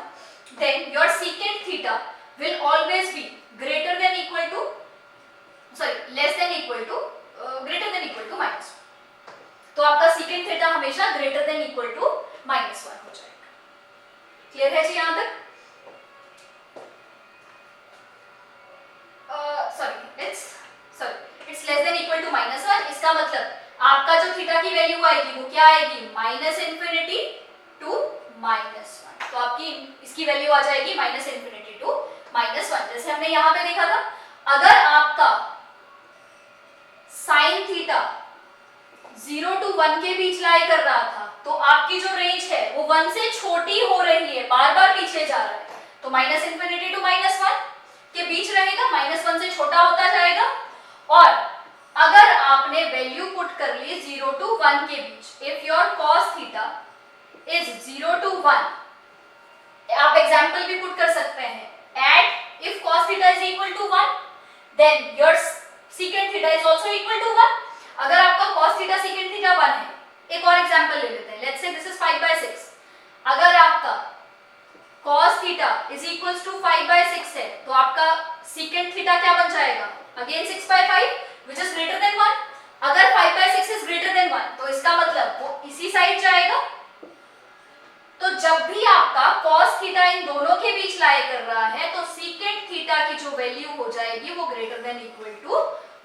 then your secant theta will always be greater than equal to, sorry, less than equal to, greater than equal to -1. तो आपका secant थीटा हमेशा greater than equal to -1 हो जाएगा. Clear है जी यहां तक? it's less than equal to -1. इसका मतलब आपका जो थीटा की वैल्यू आएगी वो क्या आएगी, -∞ to -1. तो आपकी इसकी वैल्यू आ जाएगी -∞ to -1. जैसे हमने यहां पे देखा था, अगर आपका sin थीटा 0 to 1 के बीच लाई कर रहा था, तो आपकी जो रेंज है वो 1 से छोटी हो रही है, बार बार पीछे जा रहा है, तो -∞ to -1 के बीच रहेगा, -1 से छोटा होता जाएगा. और अगर आपने वैल्यू पुट कर ली 0 to 1 के बीच, if your cos theta is 0 to 1, आप एग्जांपल भी पुट कर सकते हैं, at if cos theta is equal to 1, then your secant theta is also equal to 1. अगर आपका cos थीटा secant थीटा 1 है, एक और एग्जांपल ले लेते हैं, लेट्स से दिस इज 5/6. अगर आपका cos theta is equals to 5/6 है, तो आपका secant थीटा क्या बन जाएगा, again 6/5 which is greater than 1. अगर 5/6 is greater than 1, तो इसका मतलब वो इसी साइड जाएगा. तो जब भी आपका cos थीटा इन दोनों के बीच लाई कर रहा है, तो secant थीटा की जो वैल्यू हो जाएगी वो greater than equal to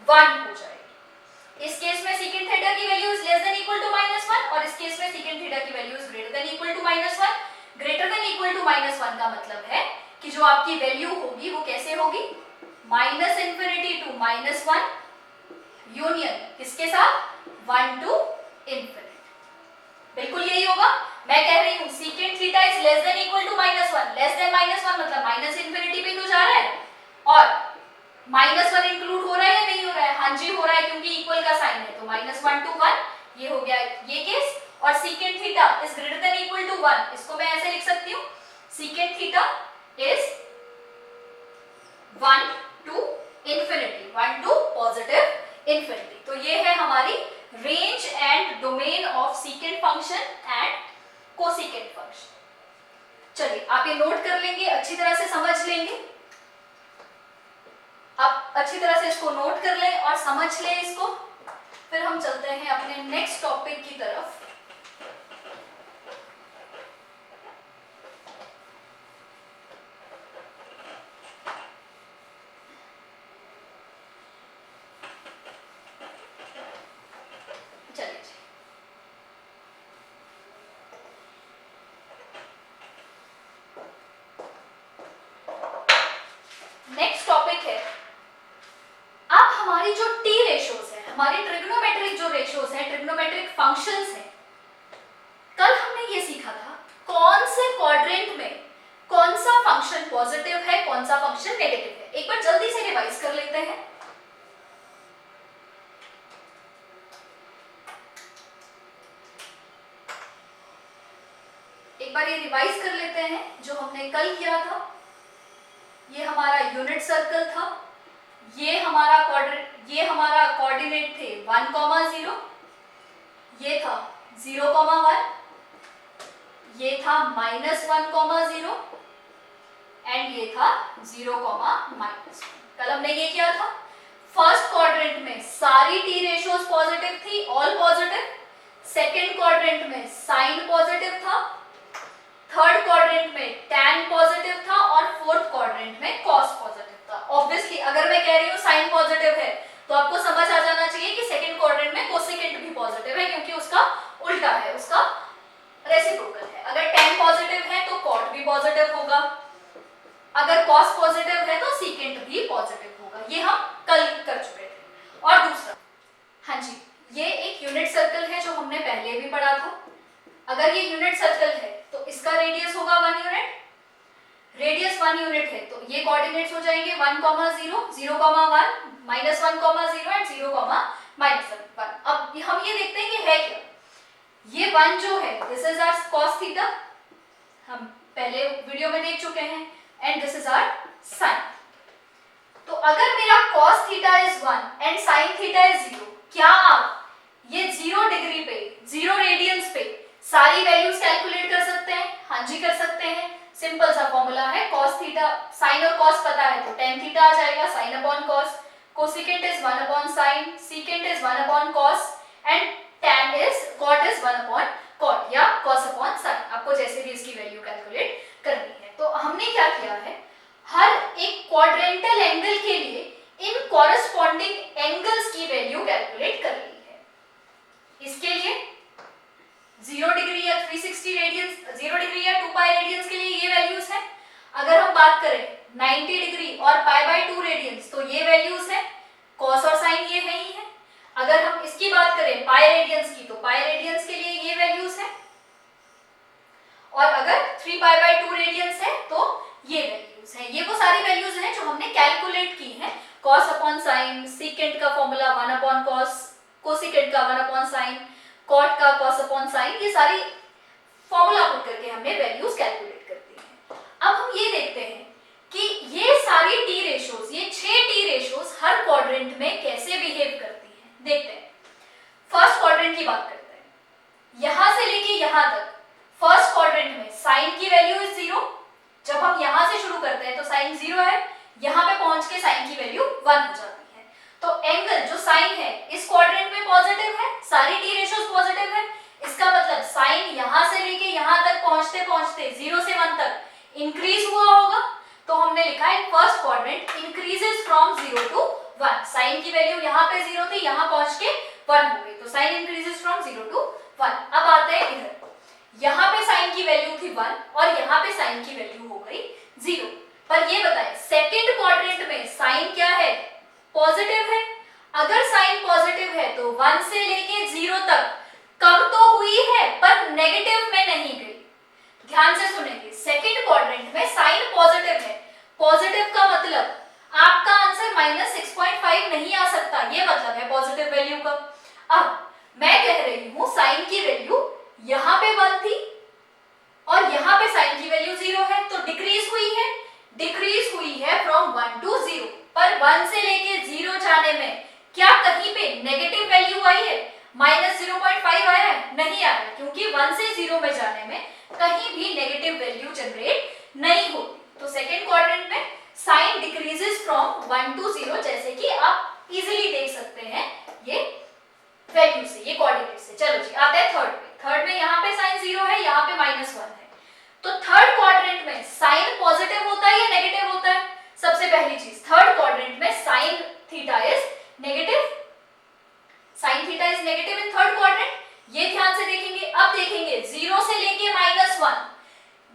1 हो जाएगी. इस केस में secant थीटा की value is less than equal to -1, और इस केस में secant थीटा की value is greater than equal to -1. greater than equal to -1 का मतलब है कि जो आपकी वैल्यू होगी वो कैसे होगी, -∞ to -1 यूनियन किसके साथ, 1 to ∞. बिल्कुल यही होगा. मैं कह रही हूं secant theta is less than equal to -1, less than -1 मतलब -∞ पे तो जा रहा है, और -1 इंक्लूड हो रहा है या नहीं हो रहा है, हां जी हो रहा है, क्योंकि इक्वल का साइन है, तो -1 to 1 ये हो गया ये केस. और secant theta is greater than equal to 1, इसको मैं ऐसे लिख सकती हूं, secant theta is 1 to ∞, 1 to +∞. तो ये है हमारी range and domain of secant function and cosecant function. चलिए आप ये नोट कर लेंगे, अच्छी तरह से समझ लेंगे. आप अच्छी तरह से इसको नोट कर लें और समझ लें इसको. फिर हम चलते हैं अपने नेक्स्ट टॉपिक की तरफ. नेक्स्ट टॉपिक है, अब हमारी जो टी रेशियोज है, हमारी ट्रिग्नोमेट्रिक जो रेशियोज है, ट्रिग्नोमेट्रिक फंक्शंस है, कल हमने ये सीखा था कौन से क्वाड्रेंट में कौन सा फंक्शन पॉजिटिव है, कौन सा फंक्शन नेगेटिव है. एक बार जल्दी से रिवाइज कर लेते हैं. एक बार ये रिवाइज कर लेते हैं जो हमने कल किया था. ये हमारा यूनिट सर्कल था, ये हमारा कोऑर्डिनेट थे 1, 0, ये था 0, 1, ये था -1, 0 एंड ये था 0, -1. कल हमने ये किया था. फर्स्ट क्वाड्रेंट में सारी टी रेशियोज पॉजिटिव थी, ऑल पॉजिटिव. सेकंड क्वाड्रेंट में साइन पॉजिटिव था, थर्ड क्वाड्रेंट में tan पॉजिटिव था, और फोर्थ क्वाड्रेंट में cos पॉजिटिव था. ऑब्वियसली अगर मैं कह रही हूँ साइन पॉजिटिव है, तो आपको समझ आ जाना चाहिए कि सेकंड क्वाड्रेंट में कोसेकेंट भी पॉजिटिव है, क्योंकि उसका उल्टा है, उसका रेसिप्रोकल है. अगर tan पॉजिटिव है तो cot भी पॉजिटिव होगा, अगर cos पॉजिटिव है तो सेकेंट भी पॉजिटिव होगा. ये हम कल कर चुके थे. और दूसरा, हाँ जी, ये एक यूनिट सर्कल है जो हमने पहले भी पढ़ा था. अगर ये यूनिट सर्कल है तो इसका रेडियस होगा 1 यूनिट. रेडियस 1 यूनिट है तो ये कोऑर्डिनेट्स हो जाएंगे 1, 0, 0, 1, -1, 0 एंड 0, -1. अब हम ये देखते हैं कि है क्या. ये 1 जो है this is our cos theta, हम पहले वीडियो में देख चुके हैं, and this is our sine. तो अगर मेरा cos theta is 1 and sin theta is 0, क्या आप ये 0 डिग्री पे, 0 रेडियंस पे सारी वैल्यूज कैलकुलेट कर सकते हैं? हाँ जी कर सकते हैं। सिंपल सा फॉर्मूला है, cos थीटा, sin और cos पता है तो tan थीटा आ जाएगा, sin upon cos, cosecant is 1 upon sin, secant is 1 upon cos and tan is cot is 1 upon cot या cos अपॉन sin, आपको जैसे भी इसकी वैल्यू कैलकुलेट करनी है। तो हमने क्या किया है, हर एक क्वाड्रेंटल एंगल के लिए इन कॉरेस्पॉन्डिंग एंगल्स की वैल्यू कैलकुलेट कर ली है। इसके लिए 0 डिग्री या 360 रेडियंस, 0 डिग्री या 2 पाई रेडियंस के लिए ये वैल्यूज हैं। अगर हम बात करें 90 डिग्री और π/2 रेडियंस तो ये वैल्यूज हैं, cos और sin ये है ही है। अगर हम इसकी बात करें पाई रेडियंस की तो पाई रेडियंस के लिए ये वैल्यूज है, और अगर 3π/2 रेडियंस है तो ये वैल्यूज है। ये वो सारी वैल्यूज हैं जो हमने कैलकुलेट की हैं। cos अपॉन sin, सेकेंड का फॉर्मूला 1 अपॉन cos, कोसेकेंट का 1 अपॉन sin, cot का cos अपॉन sin, ये सारी फॉर्मूला पुट करके हमने वैल्यूज कैलकुलेट कर दी हैं। अब हम ये देखते हैं कि ये सारी टी रेशियोज, ये 6 टी रेशियोज हर क्वाड्रेंट में कैसे बिहेव करती हैं। देखते हैं, फर्स्ट क्वाड्रेंट की बात करते हैं। यहां से लेके यहां तक फर्स्ट क्वाड्रेंट में साइन की वैल्यू इज 0। जब हम यहां से शुरू करते हैं तो साइन 0 है, यहां पे पहुंच के साइन की वैल्यू 1 हो जाती है। तो एंगल जो साइन है इस क्वाड्रेंट में पॉजिटिव है, सारी टी रेशियोज पॉजिटिव है। इसका मतलब साइन यहां से लेके यहां तक पहुंचते पहुंचते 0 से 1 तक इंक्रीज हुआ होगा। तो हमने लिखा है first quadrant increases from 0 to 1। Sine की वैल्यू यहां पे 0 थी, यहां पहुंच के 1 हो गई, तो साइन इंक्रीजेस फ्रॉम 0 टू 1। अब आते हैं इधर, यहां पे साइन की वैल्यू थी 1 और यहां पे साइन की वैल्यू हो गई 0। पर ये बताएं सेकंड क्वाड्रेंट में साइन क्या है, पॉजिटिव है। अगर साइन पॉजिटिव है तो 1 से लेके 0 तक कम तो हुई है पर नेगेटिव में नहीं गई। ध्यान से सुनेंगे, सेकंड क्वाड्रेंट में साइन पॉजिटिव है, पॉजिटिव का मतलब आपका आंसर -6.5 नहीं आ सकता, ये मतलब है पॉजिटिव वैल्यू का। अब मैं कह रही हूं साइन की वैल्यू यहां पे 1 थी और यहां पे साइन की वैल्यू 0 है, तो डिक्रीज हुई है फ्रॉम 1 टू 0। पर 1 से लेके 0 जाने में क्या कहीं पे नेगेटिव वैल्यू आई है, -0.5 आया है? नहीं आया, क्योंकि 1 से 0 में जाने में कहीं भी नेगेटिव वैल्यू जनरेट नहीं होती। तो सेकंड क्वाड्रेंट में साइन डिक्रीजेस फ्रॉम 1 टू 0, जैसे कि आप इजीली देख सकते हैं ये वैल्यू से, ये कोऑर्डिनेट से। चलो जी आते हैं थर्ड पे। थर्ड में यहाँ पे साइन 0 है, यहाँ पे -1 है। तो थर्ड क्वाड्रेंट में साइन पॉजिटिव होता है या नेगेटिव होता है? सबसे पहली चीज, थर्ड क्वाड्रेंट में sign theta is negative, sign theta is negative in third quadrant. ये ध्यान से देखेंगे। अब देखेंगे 0 से लेके -1,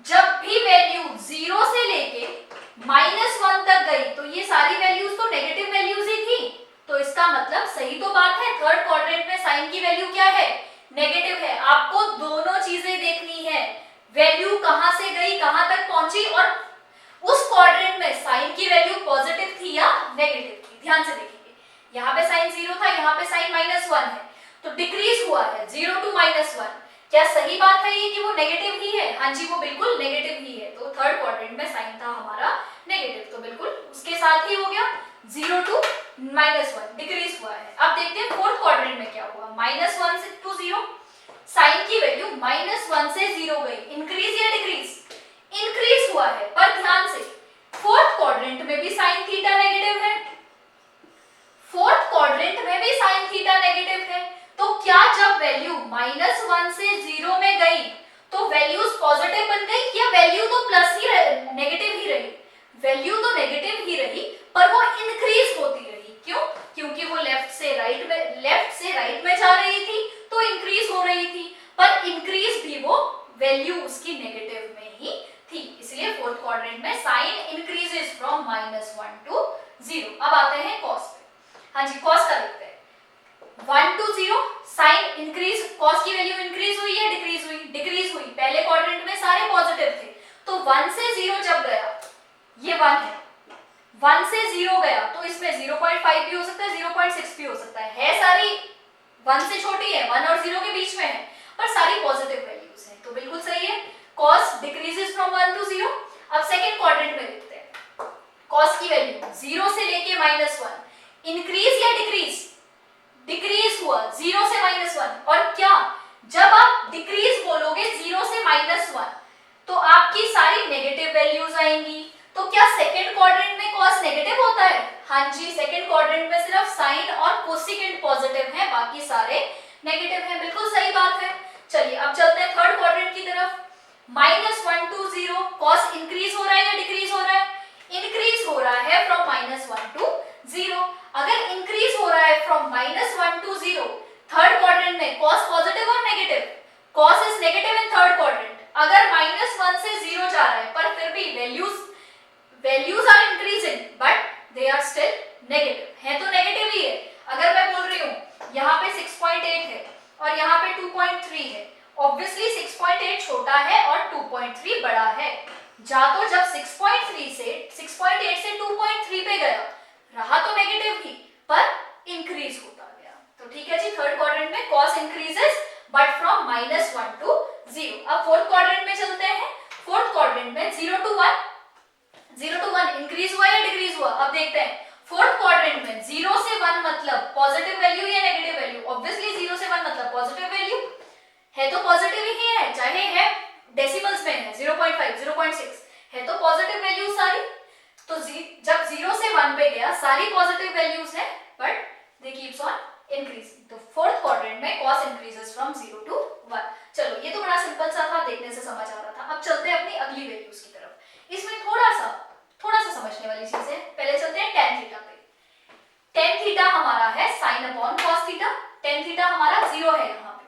जब भी वैल्यू 0 से लेके -1 तक गई तो ये सारी वैल्यूज तो नेगेटिव वैल्यूज ही थी। तो इसका मतलब सही तो बात है, थर्ड क्वाड्रेंट में साइन की वैल्यू क्या है, नेगेटिव है। आपको दोनों चीजें देखनी है, वैल्यू कहां से गई कहां तक पहुंची, और उस क्वाड्रेंट में साइन की वैल्यू पॉजिटिव थी या नेगेटिव थी। ध्यान से देखेंगे, यहाँ पे साइन 0 था, यहाँ पे साइन -1 है, तो डिक्रीज हुआ है 0 टू -1। क्या सही बात है ये कि वो नेगेटिव ही है? हाँ जी, वो बिल्कुल नेगेटिव ही है। तो थर्ड क्वाड्रेंट में साइन था हमारा नेगेटिव, तो बिल्कुल उसके साथ ही हो गया 0 टू -1 डिक्रीज हुआ है। अब देखते हैं फोर्थ क्वाड्रेंट में क्या हुआ, -1 से टू 0, साइन की वैल्यू -1 से 0 गई, इंक्रीज या डिक्रीज? इंक्रीज हुआ है। पर ध्यान से, फोर्थ क्वाड्रेंट में भी साइन थीटा नेगेटिव है, फोर्थ क्वाड्रेंट में भी साइन थीटा नेगेटिव है। तो क्या जब वैल्यू -1 से 0 में गई तो वैल्यूज पॉजिटिव बन गई या वैल्यू तो प्लस ही नेगेटिव ही रही? वैल्यू तो नेगेटिव ही रही पर वो इंक्रीज होती रही। क्यों? क्योंकि वो लेफ्ट से राइट में जा रही थी तो इंक्रीज हो रही थी, पर इंक्रीज भी वो वैल्यू उसकी नेगेटिव में ही थी। इसलिए फोर्थ क्वाड्रेंट में साइन इंक्रीजेस फ्रॉम -1 टू 0। अब आते हैं कॉस पे। हाँ जी, कॉस का देखते हैं। 1 टू 0 साइन इंक्रीज, कॉस की वैल्यू इंक्रीज हुई या डिक्रीज हुई? डिक्रीज हुई। पहले क्वाड्रेंट में सारे पॉजिटिव थे, तो 1 से 0 जब गया, ये 1 है, 1 से 0 गया तो इसमें 0.5 भी हो सकता है, 0.6 भी हो सकता है सारी 1 से छोटी है, 1 और 0 के बीच में है, पर सारी पॉजिटिव वैल्यूज है, तो बिल्कुल सही है। cos decreases decrease? डिक्रीज हुआ 0 से -1। और क्या जब आप डिक्रीज बोलोगे 0 से -1 तो आपकी सारी नेगेटिव वैल्यूज आएंगी। तो क्या सेकंड क्वाड्रेंट में कॉस नेगेटिव होता है? हाँ जी, सेकंड क्वाड्रेंट में सिर्फ साइन और कोसेकेंट पॉजिटिव है, बाकी सारे नेगेटिव हैं। बिल्कुल सही बात है। चलिए अब चलते हैं थर्ड क्वाड्रेंट की तरफ। -1 to 0 कॉस इंक्रीज हो रहा है या डिक्रीज हो रहा है? इंक्रीज हो रहा है फ्रॉम -1 to 0। अगर इंक्रीज हो रहा है फ्रॉम -1 to 0, थर्ड क्वाड्रेंट में कॉस पॉजिटिव और negative? Cos is negative in third quadrant. अगर -1 से 0 जा रहा है पर फिर भी values are increasing but they are still negative, है तो नेगेटिव ही है। अगर मैं बोल रही हूं यहाँ पे 6.8 है और यहाँ पे 2.3 है, ऑब्वियसली 6.8 छोटा है और 2.3 बड़ा है। जा तो जब 6.8 से 2.3 पे गया, रहा तो नेगेटिव ही पर इंक्रीज होता गया। तो ठीक है जी, थर्ड क्वाड्रेंट में cos increases but from -1 to 0। अब फोर्थ क्वाड्रेंट में चलते हैं। फोर्थ क्वाड्रेंट में 0 to 1 इंक्रीज हुआ या डिक्रीज हुआ? अब देखते हैं। फोर्थ क्वाड्रेंट में 0 से 1 मतलब पॉजिटिव वैल्यू या नेगेटिव वैल्यू? ऑब्वियसली 0 से 1 मतलब पॉजिटिव वैल्यू है, तो पॉजिटिव ही है, चाहे है डेसिमल्स में है 0.5 0.6 है तो पॉजिटिव वैल्यू सारी। तो जब 0 से 1 पे गया सारी पॉजिटिव वैल्यूज है but they keeps on increasing. तो फोर्थ क्वाड्रेंट में कॉस इंक्रीजेस फ्रॉम 0 to 1। चलो ये तो बड़ा सिंपल सा था, देखने से समझ आ रहा था। अब चलते हैं अपनी अगली वैल्यूज की तरफ। इसमें थोड़ा सा समझने वाली चीज है। पहले चलते हैं tan थीटा पे। tan थीटा हमारा है sin upon cos theta. tan theta हमारा 0 है, यहाँ पे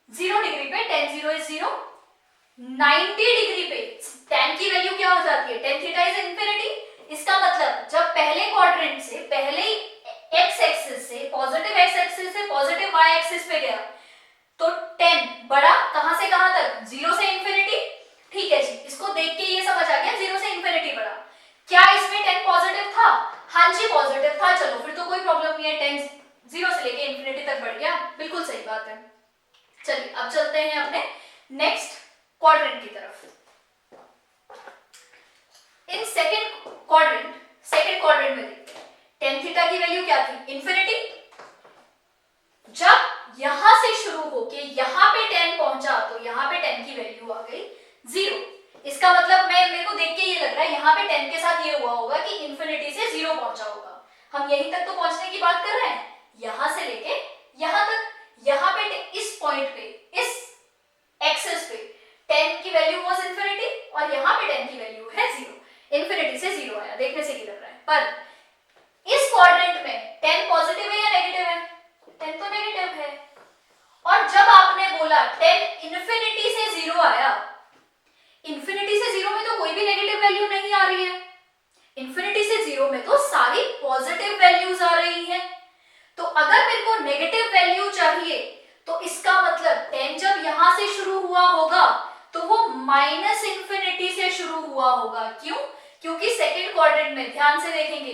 0 डिग्री पे tan 0 इज 0। 90 डिग्री पे tan की वैल्यू क्या हो जाती है? tan theta is infinity. इसका मतलब जब पहले क्वाड्रेंट से पहले x एक्सिस से पॉजिटिव x एक्सिस से पॉजिटिव y एक्सिस पे गया तो tan बड़ा कहां से कहां तक? 0 से इंफिनिटी। ठीक है जी, इसको देख के ये समझ आ गया 0 से इंफिनिटी बढ़ा। क्या इसमें tan पॉजिटिव था? हाँ जी पॉजिटिव था। चलो फिर तो कोई प्रॉब्लम नहीं है, tan 0 से लेके इंफिनिटी तक बढ़ गया, बिल्कुल सही बात है। चलिए अब चलते हैं अपने नेक्स्ट क्वाड्रेंट की तरफ। इन सेकंड क्वाड्रेंट में देखते हैं tan थीटा की वैल्यू क्या थी? इंफिनिटी। जब यहां से शुरू होके यहां पे tan पहुंचा तो यहां पे tan की वैल्यू आ गई 0। इसका मतलब मेरे को देख के ये लग रहा है यहाँ पे 10 के साथ ये हुआ होगा कि इंफिनिटी से 0 पहुंचा होगा। हम यहीं तक तो पहुंचने की बात कर रहे हैं, यहां से लेके यहां तक। यहाँ पे इस पॉइंट पे, इस एक्सिस पे 10 की वैल्यू वाज इंफिनिटी और यहाँ पे 10 की वैल्यू है 0। इंफिनिटी से 0 आया, देखने से ये लग रहा है। पर इस क्वाड्रेंट में 10 पॉजिटिव है या नेगेटिव है? 10 तो नेगेटिव है। और जब आपने बोला 10 इंफिनिटी से 0 आया, इंफिनिटी से 0 में तो कोई भी नेगेटिव वैल्यू नहीं आ रही है, इंफिनिटी से 0 में तो सारी पॉजिटिव वैल्यूज आ रही हैं। तो अगर मेरे को नेगेटिव वैल्यू चाहिए तो इसका मतलब 10 जब यहां से शुरू हुआ होगा तो वो माइनस इंफिनिटी से शुरू हुआ होगा। क्यों? क्योंकि सेकंड क्वाड्रेंट में ध्यान से देखेंगे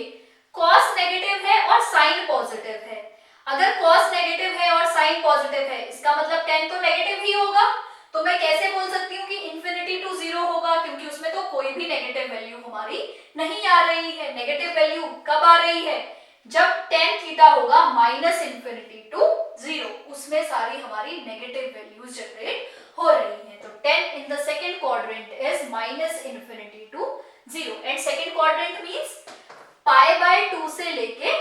कॉस नेगेटिव है और साइन पॉजिटिव है। अगर कॉस नेगेटिव है और साइन पॉजिटिव है इसका मतलब 10 तो नेगेटिव ही होगा। तो मैं कैसे बोल सकती हूँ कि इंफिनिटी टू 0 होगा? क्योंकि उसमें तो कोई भी नेगेटिव वैल्यू हमारी नहीं आ रही है। नेगेटिव वैल्यू कब आ रही है? जब tan थीटा होगा माइनस इंफिनिटी टू 0, उसमें सारी हमारी नेगेटिव वैल्यूज जनरेट हो रही हैं। तो tan in the second quadrant is minus infinity to 0 and second quadrant means π/2 से लेके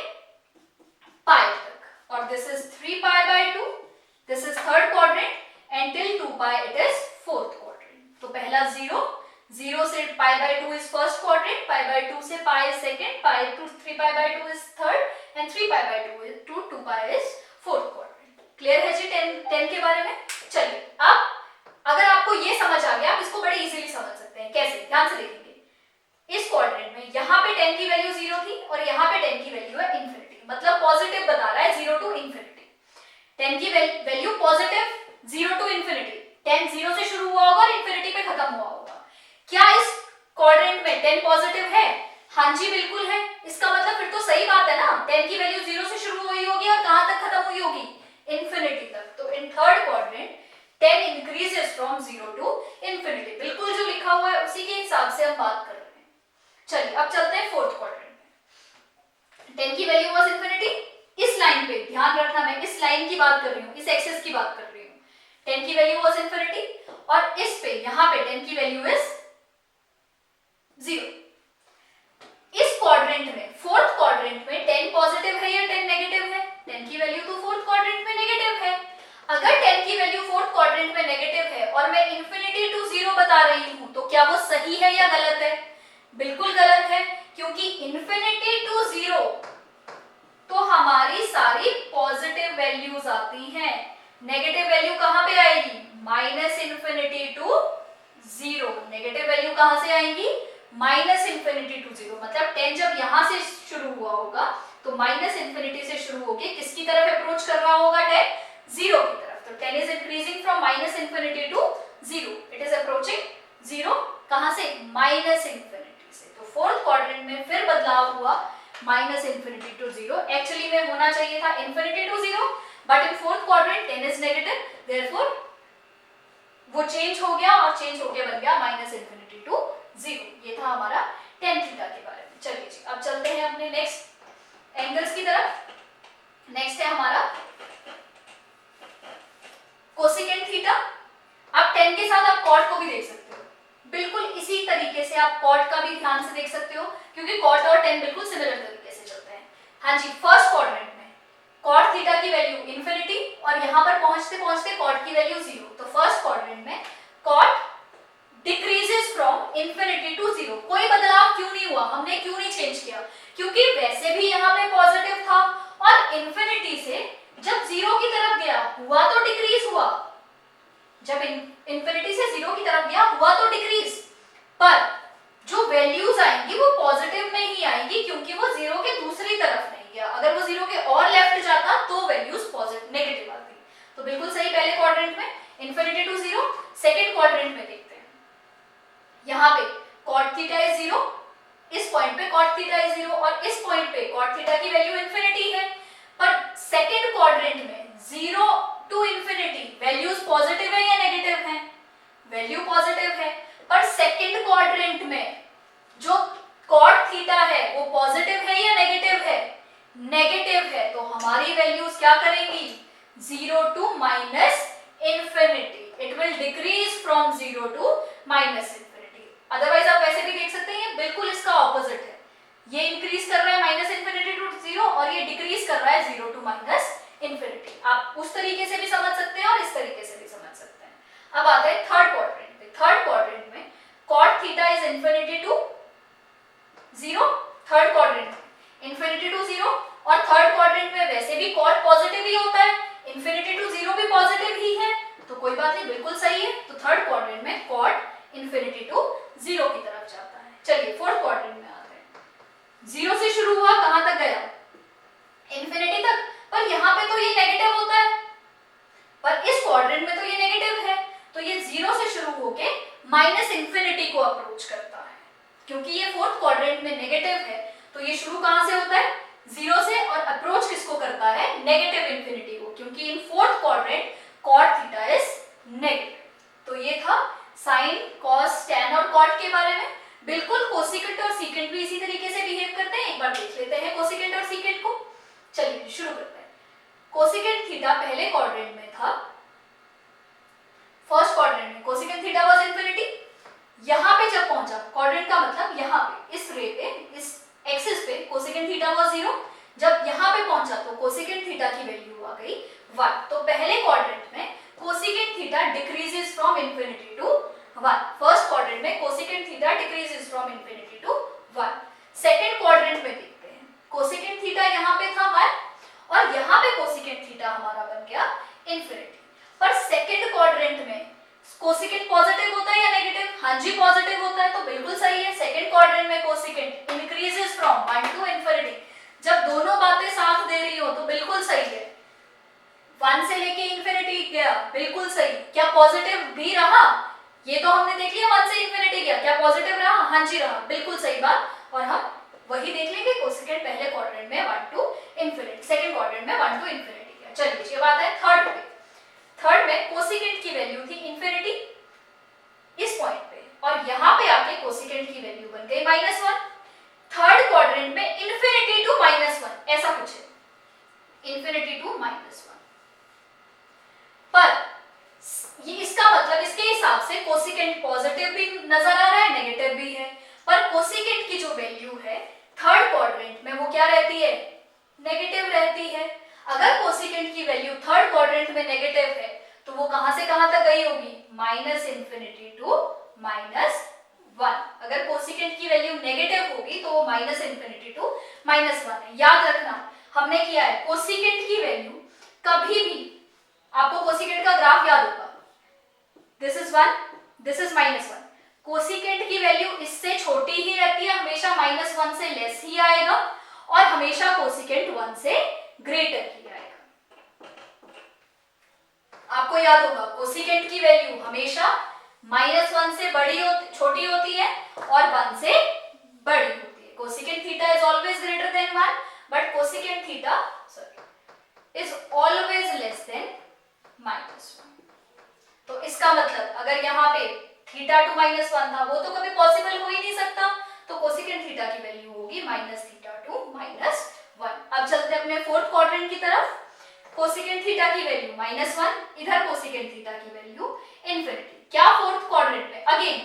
π तक। और this is 3π/2, this is third quadrant and till 2π it is fourth quadrant. तो पहला 0 से π/2 is first quadrant, π/2 से π is second, π to 3π/2 is third and 3π/2 to 2π is fourth quadrant. Clear है जी 10 के बारे में? चलिए अब अगर आपको ये समझ आ गया आप इसको बड़े इजीली समझ सकते हैं। कैसे? ध्यान से देखेंगे। इस क्वाड्रेंट में यहाँ पे 10 की वैल्यू 0 थी और यहाँ पे 10 की वैल्यू है इंफिनिटी, मतलब पॉजिटिव बता रहा है 0 to इंफिनिटी। 10 की वैल्यू पॉजिटिव 0 to इंफिनिटी, 10 0 से शुरू हुआ होगा और इंफिनिटी पे खत्म हुआ होगा। क्या इस क्वाड्रेंट में 10 पॉजिटिव है? हाँ जी बिल्कुल है। इसका मतलब फिर तो सही बात है ना, 10 की वैल्यू 0 से शुरू हुई होगी और कहां तक खत्म हुई होगी? इंफिनिटी तक। तो in third quadrant 10 increases from 0 to infinity. बिल्कुल जो लिखा हुआ है उसी के हिसाब से हम बात कर रहे हैं। चलिए अब चलते हैं फोर्थ क्वाड्रेंट में। 10 की वैल्यू वाज इंफिनिटी, इस लाइन पे ध्यान रखना, मैं इस लाइन की बात कर रही हूँ, इस एक्सिस की बात कर रही हूँ। 10 की वैल्यू वाज इंफिनिटी और इस पे यहाँ पे 10 की वैल्यू इज 0। इस क्वाड्रेंट में, फोर्थ क्वाड्रेंट में 10 पॉजिटिव है या 10 नेगेटिव है? 10 की वैल्यू तो फोर्थ क्वाड्रेंट में नेगेटिव है। अगर 10 की वैल्यू फोर्थ क्वाड्रेंट में नेगेटिव है और मैं इंफिनिटी टू 0 बता रही हूँ, तो क्या वो सही है या गलत है? बिल्कुल गलत है, क्योंकि इंफिनिटी टू 0 तो हमारी सारी पॉजिटिव वैल्यूज आती हैं। नेगेटिव वैल्यू कहां पे आएगी? Minus infinity to 0। Negative value कहां से आएंगी? Minus infinity to 0। मतलब 10 जब यहां से शुरू हुआ होगा तो माइनस इंफिनिटी से शुरू होके किसकी तरफ अप्रोच कर रहा होगा? 10 0 की तरफ। तो 10 is increasing from minus infinity to 0, it is approaching 0। कहां से? माइनस इंफिनिटी से। तो फोर्थ क्वाड्रेंट में फिर बदलाव हुआ माइनस इंफिनिटी टू 0। एक्चुअली में होना चाहिए था infinity to 0, but in fourth quadrant 10 is negative, therefore वो चेंज हो गया और चेंज होके बन गया माइनस इंफिनिटी टू 0। ये था हमारा tan थीटा के बारे में। चलिए जी, अब चलते हैं अपने नेक्स्ट एंगल्स की तरफ। नेक्स्ट है हमारा कोसेकेंट थीटा। अब tan के साथ आप cot को भी देख सकते हो, बिल्कुल इसी तरीके से आप cot का भी ध्यान से देख सकते हो, क्योंकि cot और tan बिल्कुल सिमिलर तरीके से चलते हैं। हाँ जी, फर्स्ट क्वाड्रेंट में cot थीटा की वैल्यू इंफिनिटी और यहां पर पहुंचते पहुंचते cot की वैल्यू 0। तो फर्स्ट क्वाड्रेंट में cot decreases from infinity to 0। कोई बदलाव क्यों नहीं हुआ? हमने क्यों नहीं चेंज किया? क्योंकि वैसे भी यहाँ पे पॉजिटिव था और इंफिनिटी से जब 0 की तरफ गया हुआ तो डिक्रीज हुआ। जब इंफिनिटी से 0 की तरफ गया हुआ तो डिक्रीज, पर जो वैल्यूज आएंगी वो पॉजिटिव में ही आएंगी, क्योंकि वो 0 के दूसरी तरफ नहीं गया। अगर वो 0 के और लेफ्ट जाता तो वैल्यूज पॉजिटिव नेगेटिव आती। तो बिल्कुल सही पहले क्वाड्रेंट में इंफिनिटी टू 0। सेकंड क्वाड्रेंट में देखते हैं, यहाँ पे cot थीटा इज 0, इस पॉइंट पे cot थीटा इज 0 और इस पॉइंट पे cot थीटा की वैल्यू इंफिनिटी है। पर सेकंड क्वाड्रेंट में 0 टू इंफिनिटी वैल्यूज पॉजिटिव है या नेगेटिव है? वैल्यू पॉजिटिव है। पर सेकंड क्वाड्रेंट में जो cot थीटा है वो पॉजिटिव है या नेगेटिव है? नेगेटिव है। तो हमारी वैल्यूज क्या करेंगी? 0 to minus infinity. It will decrease from 0 to minus infinity. Otherwise आप वैसे भी देख सकते हैं, बिल्कुल इसका ऑपोजिट है। ये इंक्रीज कर रहा है माइनस इंफिनिटी टू 0 और ये डिक्रीज कर रहा है 0 टू माइनस इंफिनिटी। आप उस तरीके से भी समझ सकते हैं और इस तरीके से भी समझ सकते हैं। अब आते हैं थर्ड क्वाड्रेंट पे। थर्ड क्वाड्रेंट में cot theta is infinity to 0। Third quadrant में इंफिनिटी टू 0 और थर्ड क्वाड्रेंट में वैसे भी cot पॉजिटिव ही होता है, इंफिनिटी टू 0 भी पॉजिटिव ही है, तो कोई बात नहीं, बिल्कुल सही है। तो थर्ड क्वाड्रेंट में cot इंफिनिटी टू 0 की तरफ जाता है। चलिए फोर्थ क्वाड्रेंट में आते हैं। 0 से शुरू हुआ, कहां तक गया? इंफिनिटी तक। पर यहाँ पे तो ये नेगेटिव होता है, पर इस क्वाड्रेंट में तो ये नेगेटिव है, तो ये 0 से शुरू होके माइनस इंफिनिटी को अप्रोच करता है। क्योंकि ये फोर्थ क्वाड्रेंट में नेगेटिव है, तो ये शुरू कहां से होता है? 0 से, और अप्रोच किसको करता है? नेगेटिव इंफिनिटी को, क्योंकि इन fourth quadrant cot theta is negative. तो ये था साइन, कॉस, टैन और cot के बारे में। बिल्कुल कोसेकेंट और सीकेंट भी इसी तरीके से बिहेव करते हैं। एक बार देख लेते हैं कोसेकेंट और सीकेंट को। चलिए शुरू करते हैं। कोसेकेंट थीटा पहले क्वाड्रेंट में था, फर्स्ट क्वाड्रेंट में कोसेकेंट थीटा वाज इंफिनिटी। यहां पे जब पहुंचा, क्वाड्रेंट का मतलब यहां पे इस रे पे, इस एक्सिस पे कोसेकेंट थीटा वाज 0। जब यहां पे पहुंचा तो कोसेकेंट थीटा की वैल्यू आ गई 1। तो पहले क्वाड्रेंट में cosecant theta decreases from infinity to 1। First quadrant में cosecant theta decreases from infinity to 1। Second quadrant में देखते हैं, कोसेकेंट थीटा यहां पे था 1 और यहां पे कोसेकेंट थीटा हमारा बन गया इंफिनिटी। पर सेकंड क्वाड्रेंट में कोसेकेंट पॉजिटिव होता है या नेगेटिव? हाँ जी, पॉजिटिव होता है, तो बिल्कुल सही है। सेकंड क्वाड्रेंट में cosecant increases from 1 to infinity. जब दोनों बातें साथ दे रही हो तो बिल्कुल सही है। 1 से लेके इंफिनिटी गया, बिल्कुल सही। क्या पॉजिटिव भी रहा? ये तो हमने देख लिया, 1 से इंफिनिटी गया, क्या पॉजिटिव रहा? हाँ जी रहा, बिल्कुल सही बात। और हम वही देख लेंगे, कोसेकेंट पहले क्वाड्रेंट में 1 टू इंफिनिटी, सेकंड क्वाड्रेंट में 1 टू इंफिनिटी गया। चलिए ये बात है थर्ड पे। थर्ड में कोसेकेंट की वैल्यू थी इंफिनिटी इस पॉइंट पे, और यहां पे आके कोसेकेंट की वैल्यू बन गई -1। थर्ड क्वाड्रेंट में इंफिनिटी टू -1, कोसिकेंट पॉजिटिव भी नजर आ रहा है, नेगेटिव भी है, पर कोसिकेंट की जो वैल्यू है थर्ड क्वाड्रेंट में वो क्या रहती है, नेगेटिव रहती है। अगर कोसिकेंट की वैल्यू थर्ड क्वाड्रेंट में नेगेटिव है तो वो कहां से कहां तक गई होगी, minus infinity to minus one. अगर कोसिकेंट की वैल्यू नेगेटिव होगी तो वो minus infinity to minus one है। याद रखना हमने किया है कोसिकेंट की वैल्यू कभी भी, आपको कोसिकेंट का ग्राफ याद होगा, this is one, this is minus one. Cosecant की वैल्यू इससे छोटी ही रहती है, हमेशा माइनस वन से लेस ही आएगा और हमेशा कोसिकेंट वन से ग्रेटर ही आएगा। आपको याद होगा कोसिकेंट की वैल्यू हमेशा माइनस वन से छोटी होती है और वन से बड़ी होती है। Cosecant theta is always greater then one, but cosecant theta is always less than minus one. तो इसका मतलब अगर यहाँ पे थीटा टू माइनस वन था, वो तो कभी पॉसिबल हो ही नहीं सकता, तो कोसिकेंट थीटा की वैल्यू होगी minus theta two minus one. अब चलते हैं अपने फोर्थ क्वाड्रेंट की तरफ। कोसिकेंट थीटा की वैल्यू माइनस वन, इधर कोसिकेंट थीटा की वैल्यू इन्फिनिटी। क्या फोर्थ क्वाड्रेंट में again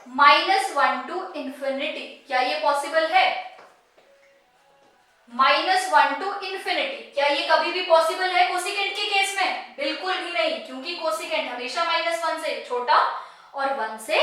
minus one to infinity, क्या ये पॉसिबल है, माइनस वन टू इन्फिनिटी, क्या ये कभी भी पॉसिबल है कोसिकेंट के केस में, बिल्कुल भी नहीं, क्योंकि कोसिकेंट हमेशा माइनस वन से छोटा और वन से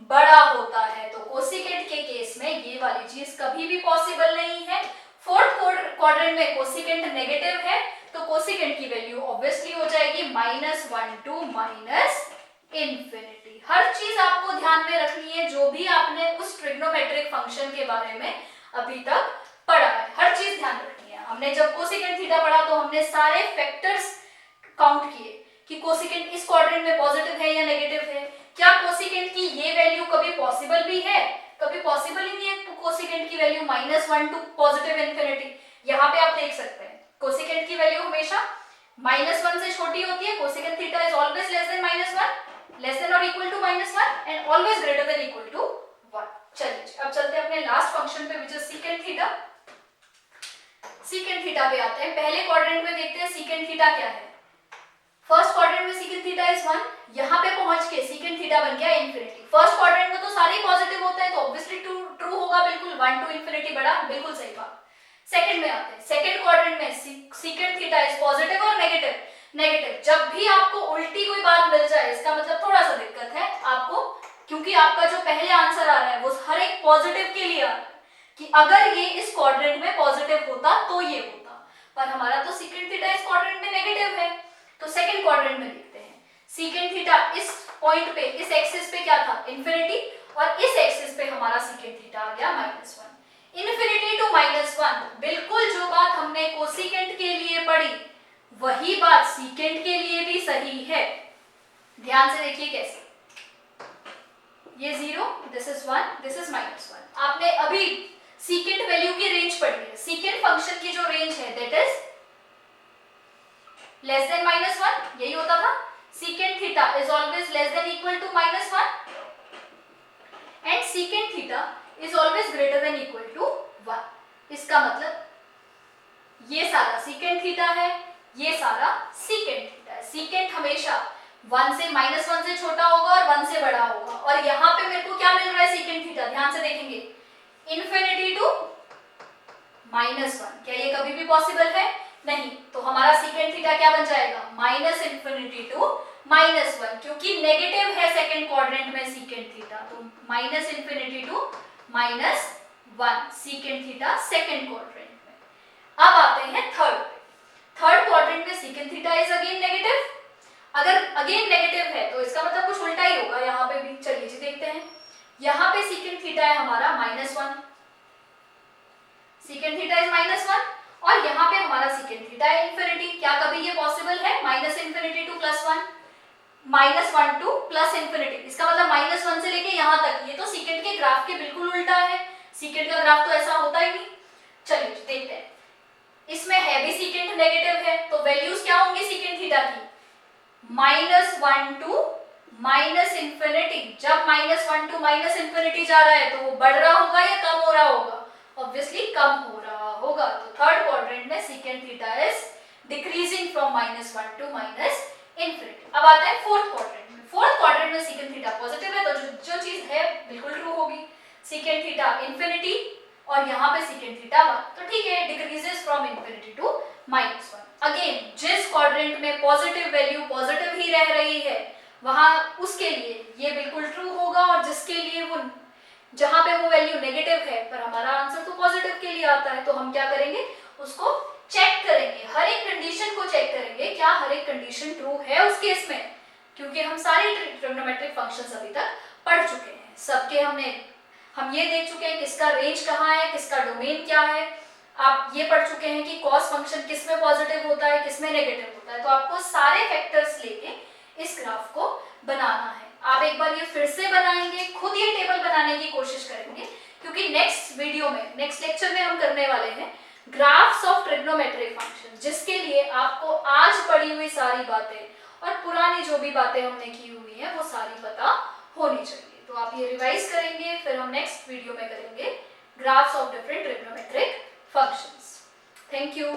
बड़ा होता है। तो कोसिकेंट के केस में ये वाली चीज कभी भी पॉसिबल नहीं है। फोर्थ क्वाड्रेंट में कोसिकेंट नेगेटिव है तो कोसिकेंट की वैल्यू ऑब्वियसली हो जाएगी minus one to minus infinity. हर चीज आपको ध्यान में रखनी है, जो भी आपने उस ट्रिग्नोमेट्रिक फंक्शन के बारे में अभी तक पढ़ा है, हर चीज ध्यान रखनी है। हमने जब कोसिकेंट थीटा पढ़ा तो हमने सारे फैक्टर्स काउंट किए कि कोसिकेंट इस क्वाड्रेंट में पॉजिटिव है या नेगेटिव है, क्या कोसिकेंट की ये वैल्यू कभी पॉसिबल भी है, कभी पॉसिबल ही नहीं है कोसिकेंट की value minus one to positive infinity. यहाँ पे आप देख सकते हैं कोसिकेंट की वैल्यू हमेशा माइनस वन से छोटी होती है, cosecant theta is always less than minus one, less than और equal to minus one and always greater than equal to one. चलिए अब चलते हैं अपने लास्ट फंक्शन पे, which is secant theta. Secant theta पे आते हैं। पहले क्वाड्रेंट में देखते हैं सीकेंट थीटा क्या है। फर्स्ट क्वाड्रेंट में सीकेंट थीटा इज वन, यहाँ पे पहुंच के सीकेंट थीटा बन गया इन्फिनिटी। फर्स्ट क्वाड्रेंट में तो सारे पॉजिटिव होते हैं तो ऑब्वियसली ट्रू होगा, बिल्कुल वन टू इन्फिनिटी बड़ा, बिल्कुल सही बात। सेकंड में आते हैं, सेकंड क्वाड्रेंट में सीकेंट थीटा इज पॉजिटिव और नेगेटिव। नेगेटिव जब भी आपको उल्टी कोई बात मिल जाए इसका मतलब थोड़ा सा दिक्कत है आपको, क्योंकि आपका जो पहले आंसर आ रहा है वो हर एक पॉजिटिव के लिए आ रहा है कि अगर ये इस क्वाड्रेंट में पॉजिटिव होता तो ये होता, पर हमारा तो सीकेंट थीटा इस क्वाड्रेंट में नेगेटिव है। तो सेकंड क्वाड्रेंट में देखते हैं सीकेंट थीटा इस पॉइंट पे, इस एक्सिस पे क्या था, इन्फिनिटी, और इस एक्सिस पे हमारा सीकेंट थीटा आ गया minus one. Infinity to minus one, बिल्कुल जो बात हमने कोसिकेंट के लिए पढ़ी वही बात सीकेंट के लिए भी सही है। ध्यान से देखिए कैसे, ये zero, this is one, this is minus one. आपने अभी सीकेंट वैल्यू की रेंज पढ़ी है, सीकेंट फंक्शन की जो रेंज है that is less than minus one, यही होता था। Secant theta is always less than equal to minus one and secant theta is always greater than equal to one. इसका मतलब ये सारा सीकेंट थीटा है, ये सारा सीकेंट थीटा है। सीकेंट हमेशा वन से माइनस वन से छोटा होगा और वन से बड़ा होगा, और यहाँ पे मेरे को क्या मिल रहा है सीकेंट थीटा, ध्यान से देखेंगे, इन्फिनिटी टू माइनस वन। क्या ये कभी भी पॉसिबल है, नहीं, तो हमारा सीकेंट थीटा क्या बन जाएगा, minus infinity to minus one, क्योंकि नेगेटिव है सेकंड क्वाड्रेंट में सीकेंट थीटा, तो minus infinity to minus one secant theta second quadrant में। अब आते हैं थर्ड क्वाड्रेंट में secant theta is again negative. अगर अगेन नेगेटिव है तो इसका मतलब कुछ उल्टा ही होगा यहाँ पे भी। चलिए जी देखते हैं, यहाँ पे सीकेंट थीटा है हमारा minus one, secant theta is minus one, और यहाँ पे हमारा सीकेंट थीटा है इन्फिनिटी। क्या कभी ये पॉसिबल है, minus infinity two plus one, minus one two plus infinity, इसका मतलब माइनस वन से लेके यहाँ तक, ये तो सीकेंट के ग्राफ के बिल्कुल उल्टा है। सीकेंट का ग्राफ तो ऐसा होता ही नहीं। चलिए देखते हैं, इसमें है भी सीकेंट नेगेटिव है, तो वैल्यूज क्या होंगी सीकेंट थीटा की, minus one to minus infinity. जब minus one to minus infinity जा रहा है तो वो बढ़ रहा होगा या कम हो रहा होगा, ऑब्वियसली कम हो रहा होगा। तो थर्ड क्वाड्रेंट में secant theta is decreasing from minus one to minus infinity. अब आता है फोर्थ क्वाड्रेंट में। फोर्थ क्वाड्रेंट में सीकेंट थीटा पॉजिटिव है, तो सेकेंड थीटा इन्फिनिटी और यहाँ पे सेकेंड थीटा 1, तो ठीक है, decreases from infinity to -1। Again जिस क्वाड्रेंट में पॉजिटिव वैल्यू पॉजिटिव ही रह रही है वहां उसके लिए ये बिल्कुल ट्रू होगा, और जिसके लिए वो जहां पे वो वैल्यू नेगेटिव है पर हमारा आंसर तो पॉजिटिव के लिए आता है, तो हम क्या करेंगे, उसको चेक करेंगे, हर एक कंडीशन को चेक करेंगे, क्या हर एक कंडीशन ट्रू है उस केस में, क्योंकि हम सारे ट्रिग्नोमेट्रिक फंक्शंस अभी तक पढ़ चुके हैं, सबके हम ये देख चुके हैं किसका रेंज कहाँ है, किसका डोमेन क्या है, आप ये पढ़ चुके हैं कि कॉस फंक्शन किस में पॉजिटिव होता है किस में नेगेटिव होता है, तो आपको सारे फैक्टर्स लेके इस ग्राफ को बनाना है। आप एक बार ये फिर से बनाएंगे, खुद ये टेबल बनाने की कोशिश करेंगे, क्योंकि नेक्स्ट वीडियो में, नेक्स्ट लेक्चर में हम करने वाले हैं ग्राफ्स ऑफ ट्रिग्नोमेट्रिक फंक्शन, जिसके लिए आपको आज पढ़ी हुई सारी बातें और पुरानी जो भी बातें हमने की हुई हैं वो सारी पता होनी चाहिए। तो आप ये रिवाइज करेंगे, फिर हम नेक्स्ट वीडियो में करेंगे graphs of different trigonometric functions. Thank you.